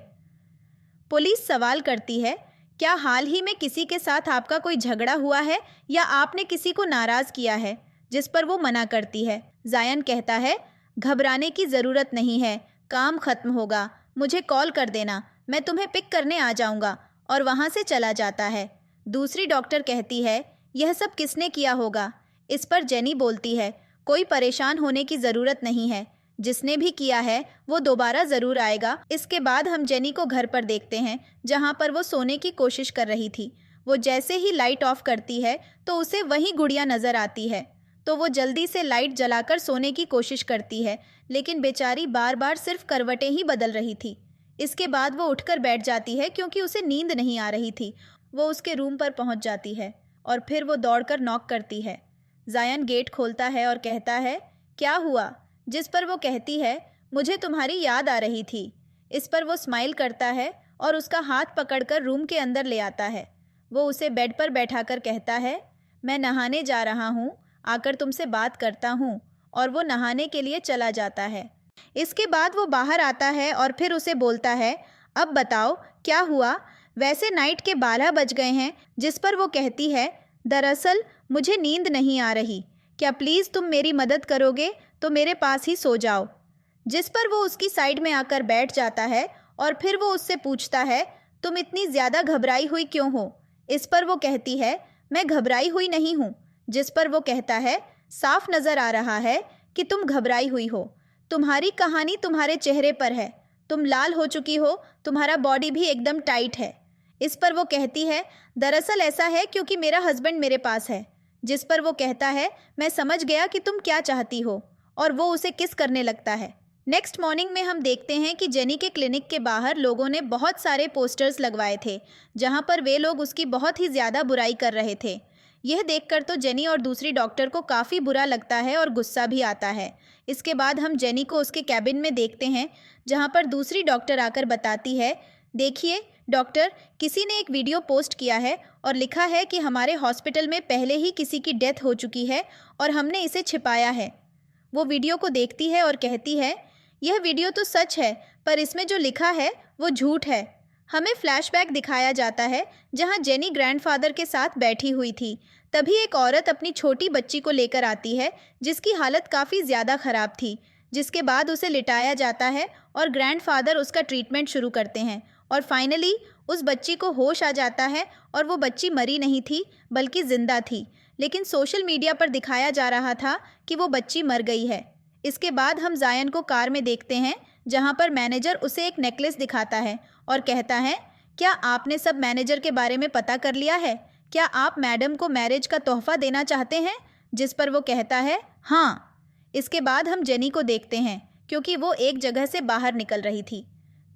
पुलिस सवाल करती है, क्या हाल ही में किसी के साथ आपका कोई झगड़ा हुआ है या आपने किसी को नाराज़ किया है? जिस पर वो मना करती है। जायन कहता है, घबराने की ज़रूरत नहीं है, काम ख़त्म होगा, मुझे कॉल कर देना, मैं तुम्हें पिक करने आ जाऊँगा, और वहाँ से चला जाता है। दूसरी डॉक्टर कहती है, यह सब किसने किया होगा? इस पर जेनी बोलती है, कोई परेशान होने की ज़रूरत नहीं है, जिसने भी किया है वो दोबारा ज़रूर आएगा। इसके बाद हम जेनी को घर पर देखते हैं जहाँ पर वो सोने की कोशिश कर रही थी। वो जैसे ही लाइट ऑफ करती है तो उसे वही गुड़िया नज़र आती है, तो वो जल्दी से लाइट जलाकर सोने की कोशिश करती है, लेकिन बेचारी बार बार सिर्फ करवटें ही बदल रही थी। इसके बाद वो उठकर बैठ जाती है क्योंकि उसे नींद नहीं आ रही थी। वो उसके रूम पर पहुंच जाती है और फिर वो दौड़कर नॉक करती है। जायन गेट खोलता है और कहता है, क्या हुआ? जिस पर वो कहती है, मुझे तुम्हारी याद आ रही थी। इस पर वो स्माइल करता है और उसका हाथ पकड़कर रूम के अंदर ले आता है। वो उसे बेड पर बैठाकर कहता है, मैं नहाने जा रहा हूँ, आकर तुमसे बात करता हूँ, और वो नहाने के लिए चला जाता है। इसके बाद वो बाहर आता है और फिर उसे बोलता है, अब बताओ क्या हुआ? वैसे नाइट के 12 बज गए हैं। जिस पर वो कहती है, दरअसल मुझे नींद नहीं आ रही, क्या प्लीज़ तुम मेरी मदद करोगे तो मेरे पास ही सो जाओ। जिस पर वो उसकी साइड में आकर बैठ जाता है और फिर वो उससे पूछता है, तुम इतनी ज़्यादा घबराई हुई क्यों हो? इस पर वो कहती है, मैं घबराई हुई नहीं हूँ। जिस पर वो कहता है, साफ नज़र आ रहा है कि तुम घबराई हुई हो, तुम्हारी कहानी तुम्हारे चेहरे पर है, तुम लाल हो चुकी हो, तुम्हारा बॉडी भी एकदम टाइट है। इस पर वो कहती है, दरअसल ऐसा है क्योंकि मेरा हस्बैंड मेरे पास है। जिस पर वो कहता है, मैं समझ गया कि तुम क्या चाहती हो, और वो उसे किस करने लगता है। नेक्स्ट मॉर्निंग में हम देखते हैं कि जेनी के क्लिनिक के बाहर लोगों ने बहुत सारे पोस्टर्स लगवाए थे जहां पर वे लोग उसकी बहुत ही ज़्यादा बुराई कर रहे थे। यह देखकर तो जेनी और दूसरी डॉक्टर को काफ़ी बुरा लगता है और गुस्सा भी आता है। इसके बाद हम जेनी को उसके कैबिन में देखते हैं जहाँ पर दूसरी डॉक्टर आकर बताती है, देखिए डॉक्टर, किसी ने एक वीडियो पोस्ट किया है और लिखा है कि हमारे हॉस्पिटल में पहले ही किसी की डेथ हो चुकी है और हमने इसे छिपाया है। वो वीडियो को देखती है और कहती है, यह वीडियो तो सच है पर इसमें जो लिखा है वो झूठ है। हमें फ्लैशबैक दिखाया जाता है जहां जेनी ग्रैंडफादर के साथ बैठी हुई थी। तभी एक औरत अपनी छोटी बच्ची को लेकर आती है जिसकी हालत काफ़ी ज़्यादा ख़राब थी। जिसके बाद उसे लिटाया जाता है और ग्रैंडफादर उसका ट्रीटमेंट शुरू करते हैं और फाइनली उस बच्ची को होश आ जाता है और वो बच्ची मरी नहीं थी बल्कि ज़िंदा थी। लेकिन सोशल मीडिया पर दिखाया जा रहा था कि वो बच्ची मर गई है। इसके बाद हम जायन को कार में देखते हैं जहाँ पर मैनेजर उसे एक नेकलेस दिखाता है और कहता है, क्या आपने सब मैनेजर के बारे में पता कर लिया है? क्या आप मैडम को मैरिज का तोहफा देना चाहते हैं? जिस पर वो कहता है हाँ। इसके बाद हम जेनी को देखते हैं क्योंकि वो एक जगह से बाहर निकल रही थी।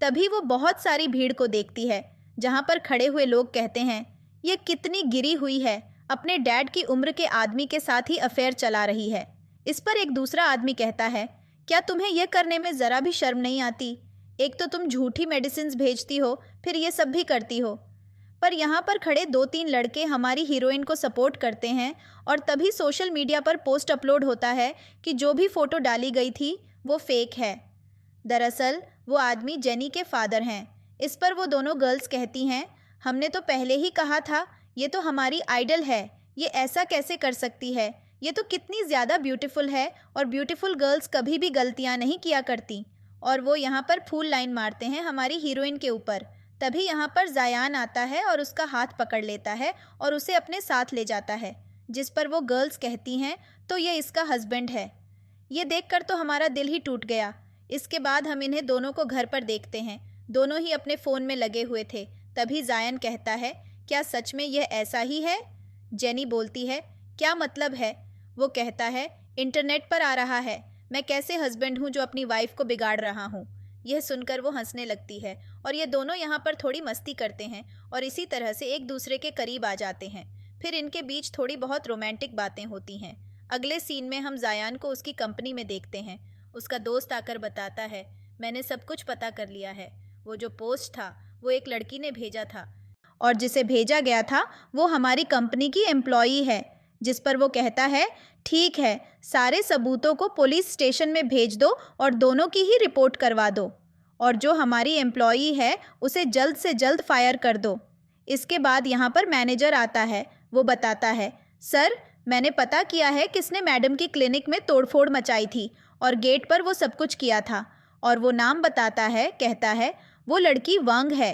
तभी वो बहुत सारी भीड़ को देखती है जहाँ पर खड़े हुए लोग कहते हैं, ये कितनी गिरी हुई है, अपने डैड की उम्र के आदमी के साथ ही अफेयर चला रही है। इस पर एक दूसरा आदमी कहता है, क्या तुम्हें यह करने में ज़रा भी शर्म नहीं आती? एक तो तुम झूठी मेडिसिन्स भेजती हो, फिर ये सब भी करती हो। पर यहाँ पर खड़े 2-3 लड़के हमारी हीरोइन को सपोर्ट करते हैं और तभी सोशल मीडिया पर पोस्ट अपलोड होता है कि जो भी फ़ोटो डाली गई थी वो फेक है। दरअसल वो आदमी जेनी के फादर हैं। इस पर वो दोनों गर्ल्स कहती हैं, हमने तो पहले ही कहा था ये तो हमारी आइडल है, ये ऐसा कैसे कर सकती है? ये तो कितनी ज़्यादा ब्यूटीफुल है और ब्यूटीफुल गर्ल्स कभी भी गलतियाँ नहीं किया करती। और वो यहाँ पर फूल लाइन मारते हैं हमारी हीरोइन के ऊपर। तभी यहाँ पर जायान आता है और उसका हाथ पकड़ लेता है और उसे अपने साथ ले जाता है। जिस पर वो गर्ल्स कहती हैं, तो ये इसका हस्बैंड है। ये देखकर तो हमारा दिल ही टूट गया। इसके बाद हम इन्हें दोनों को घर पर देखते हैं। दोनों ही अपने फ़ोन में लगे हुए थे। तभी जायन कहता है, क्या सच में यह ऐसा ही है? जेनी बोलती है, क्या मतलब है? वो कहता है, इंटरनेट पर आ रहा है, मैं कैसे हस्बैंड हूँ जो अपनी वाइफ को बिगाड़ रहा हूँ। यह सुनकर वो हंसने लगती है और ये दोनों यहाँ पर थोड़ी मस्ती करते हैं और इसी तरह से एक दूसरे के करीब आ जाते हैं। फिर इनके बीच थोड़ी बहुत रोमांटिक बातें होती हैं। अगले सीन में हम जायान को उसकी कंपनी में देखते हैं। उसका दोस्त आकर बताता है, मैंने सब कुछ पता कर लिया है। वो जो पोस्ट था वो एक लड़की ने भेजा था और जिसे भेजा गया था वो हमारी कंपनी की एम्प्लॉई है। जिस पर वो कहता है, ठीक है, सारे सबूतों को पुलिस स्टेशन में भेज दो और दोनों की ही रिपोर्ट करवा दो और जो हमारी एम्प्लॉई है उसे जल्द से जल्द फायर कर दो। इसके बाद यहाँ पर मैनेजर आता है। वो बताता है, सर मैंने पता किया है किसने मैडम की क्लिनिक में तोड़फोड़ मचाई थी और गेट पर वो सब कुछ किया था। और वो नाम बताता है, कहता है वो लड़की वांग है।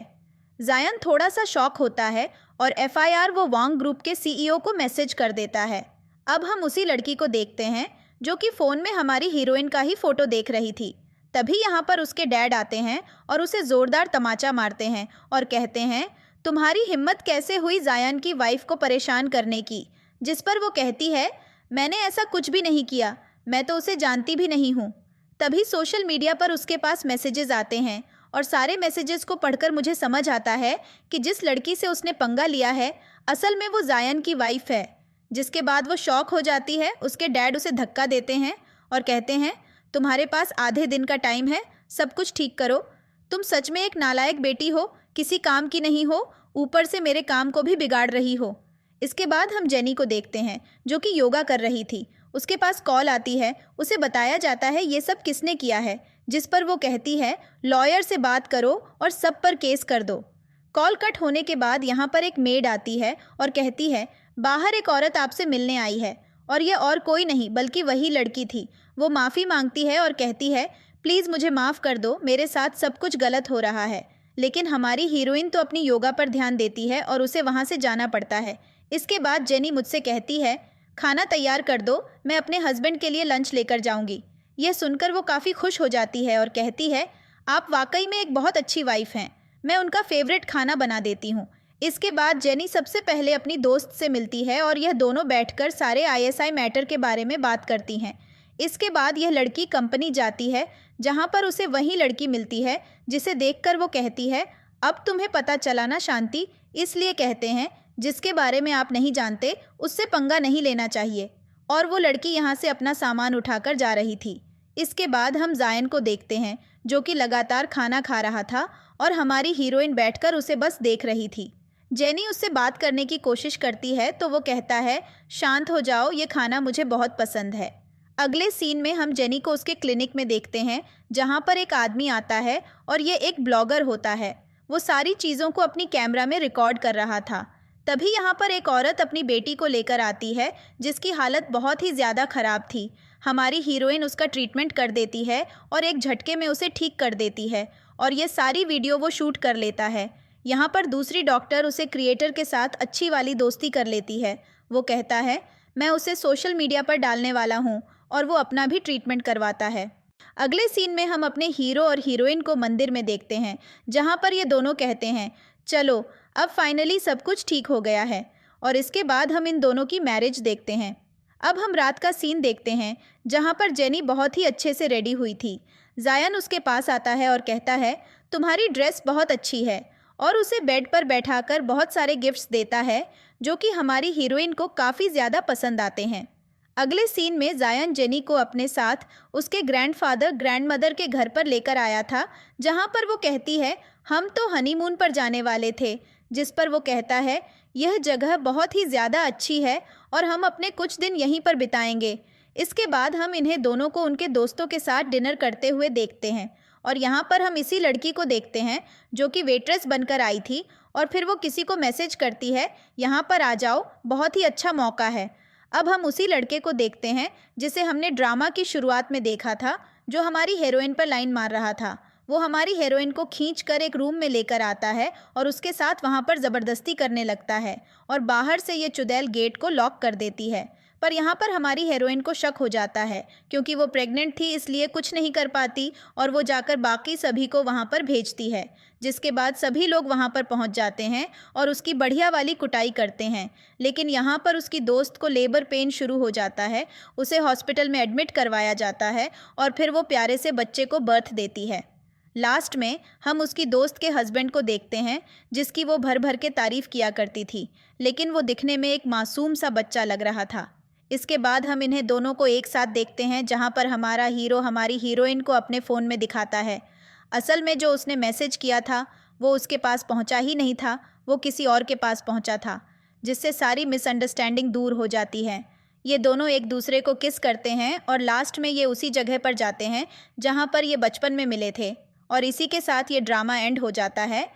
जायन थोड़ा सा शॉक होता है और एफआईआर वो वांग ग्रुप के सीईओ को मैसेज कर देता है। अब हम उसी लड़की को देखते हैं जो कि फ़ोन में हमारी हीरोइन का ही फ़ोटो देख रही थी। तभी यहाँ पर उसके डैड आते हैं और उसे ज़ोरदार तमाचा मारते हैं और कहते हैं, तुम्हारी हिम्मत कैसे हुई जायन की वाइफ को परेशान करने की? जिस पर वो कहती है, मैंने ऐसा कुछ भी नहीं किया, मैं तो उसे जानती भी नहीं हूँ। तभी सोशल मीडिया पर उसके पास मैसेजेस आते हैं और सारे मैसेजेस को पढ़कर मुझे समझ आता है कि जिस लड़की से उसने पंगा लिया है असल में वो जायन की वाइफ है। जिसके बाद वो शॉक हो जाती है। उसके डैड उसे धक्का देते हैं और कहते हैं, तुम्हारे पास आधे दिन का टाइम है, सब कुछ ठीक करो। तुम सच में एक नालायक बेटी हो, किसी काम की नहीं हो, ऊपर से मेरे काम को भी बिगाड़ रही हो। इसके बाद हम जेनी को देखते हैं जो कि योगा कर रही थी। उसके पास कॉल आती है। उसे बताया जाता है ये सब किसने किया है। जिस पर वो कहती है, लॉयर से बात करो और सब पर केस कर दो। कॉल कट होने के बाद यहाँ पर एक मेड आती है और कहती है, बाहर एक औरत आपसे मिलने आई है और यह और कोई नहीं बल्कि वही लड़की थी। वो माफ़ी मांगती है और कहती है, प्लीज़ मुझे माफ़ कर दो, मेरे साथ सब कुछ गलत हो रहा है। लेकिन हमारी हीरोइन तो अपनी योगा पर ध्यान देती है और उसे वहाँ से जाना पड़ता है। इसके बाद जेनी मुझसे कहती है, खाना तैयार कर दो, मैं अपने हस्बैंड के लिए लंच लेकर जाऊँगी। यह सुनकर वो काफ़ी खुश हो जाती है और कहती है, आप वाकई में एक बहुत अच्छी वाइफ हैं, मैं उनका फेवरेट खाना बना देती हूँ। इसके बाद जेनी सबसे पहले अपनी दोस्त से मिलती है और यह दोनों बैठकर सारे आईएसआई मैटर के बारे में बात करती हैं। इसके बाद यह लड़की कंपनी जाती है जहाँ पर उसे वही लड़की मिलती है जिसे देखकर वो कहती है, अब तुम्हें पता चला ना शांति, इसलिए कहते हैं जिसके बारे में आप नहीं जानते उससे पंगा नहीं लेना चाहिए। और वो लड़की यहाँ से अपना सामान उठाकर जा रही थी। इसके बाद हम जायन को देखते हैं जो कि लगातार खाना खा रहा था और हमारी हीरोइन बैठकर उसे बस देख रही थी। जेनी उससे बात करने की कोशिश करती है तो वो कहता है, शांत हो जाओ, ये खाना मुझे बहुत पसंद है। अगले सीन में हम जेनी को उसके क्लिनिक में देखते हैं जहाँ पर एक आदमी आता है और ये एक ब्लॉगर होता है। वो सारी चीज़ों को अपनी कैमरा में रिकॉर्ड कर रहा था। तभी यहाँ पर एक औरत अपनी बेटी को लेकर आती है जिसकी हालत बहुत ही ज़्यादा ख़राब थी। हमारी हीरोइन उसका ट्रीटमेंट कर देती है और एक झटके में उसे ठीक कर देती है और ये सारी वीडियो वो शूट कर लेता है। यहाँ पर दूसरी डॉक्टर उसे क्रिएटर के साथ अच्छी वाली दोस्ती कर लेती है। वो कहता है मैं उसे सोशल मीडिया पर डालने वाला हूँ और वो अपना भी ट्रीटमेंट करवाता है। अगले सीन में हम अपने हीरो और हीरोइन को मंदिर में देखते हैं जहाँ पर ये दोनों कहते हैं चलो अब फाइनली सब कुछ ठीक हो गया है। और इसके बाद हम इन दोनों की मैरिज देखते हैं। अब हम रात का सीन देखते हैं जहाँ पर जेनी बहुत ही अच्छे से रेडी हुई थी। जायन उसके पास आता है और कहता है तुम्हारी ड्रेस बहुत अच्छी है और उसे बेड पर बैठाकर बहुत सारे गिफ्ट्स देता है जो कि हमारी हीरोइन को काफ़ी ज़्यादा पसंद आते हैं। अगले सीन में जायन जेनी को अपने साथ उसके ग्रैंडफादर ग्रैंडमदर के घर पर लेकर आया था जहाँ पर वो कहती है हम तो हनीमून पर जाने वाले थे, जिस पर वो कहता है यह जगह बहुत ही ज़्यादा अच्छी है और हम अपने कुछ दिन यहीं पर बिताएंगे। इसके बाद हम इन्हें दोनों को उनके दोस्तों के साथ डिनर करते हुए देखते हैं और यहाँ पर हम इसी लड़की को देखते हैं जो कि वेट्रेस बनकर आई थी और फिर वो किसी को मैसेज करती है यहाँ पर आ जाओ, बहुत ही अच्छा मौका है। अब हम उसी लड़के को देखते हैं जिसे हमने ड्रामा की शुरुआत में देखा था, जो हमारी हीरोइन पर लाइन मार रहा था। वो हमारी हीरोइन को खींचकर एक रूम में लेकर आता है और उसके साथ वहाँ पर ज़बरदस्ती करने लगता है और बाहर से ये चुड़ैल गेट को लॉक कर देती है। पर यहाँ पर हमारी हीरोइन को शक हो जाता है क्योंकि वो प्रेग्नेंट थी, इसलिए कुछ नहीं कर पाती और वो जाकर बाकी सभी को वहाँ पर भेजती है। जिसके बाद सभी लोग वहाँ पर पहुँच जाते हैं और उसकी बढ़िया वाली कुटाई करते हैं। लेकिन यहाँ पर उसकी दोस्त को लेबर पेन शुरू हो जाता है, उसे हॉस्पिटल में एडमिट करवाया जाता है और फिर वो प्यारे से बच्चे को बर्थ देती है। लास्ट में हम उसकी दोस्त के हस्बैंड को देखते हैं जिसकी वो भर भर के तारीफ़ किया करती थी, लेकिन वो दिखने में एक मासूम सा बच्चा लग रहा था। इसके बाद हम इन्हें दोनों को एक साथ देखते हैं जहाँ पर हमारा हीरो हमारी हीरोइन को अपने फ़ोन में दिखाता है। असल में जो उसने मैसेज किया था वो उसके पास पहुँचा ही नहीं था, वो किसी और के पास पहुँचा था, जिससे सारी मिसअंडरस्टैंडिंग दूर हो जाती है। ये दोनों एक दूसरे को किस करते हैं और लास्ट में ये उसी जगह पर जाते हैं जहाँ पर ये बचपन में मिले थे और इसी के साथ ये ड्रामा एंड हो जाता है।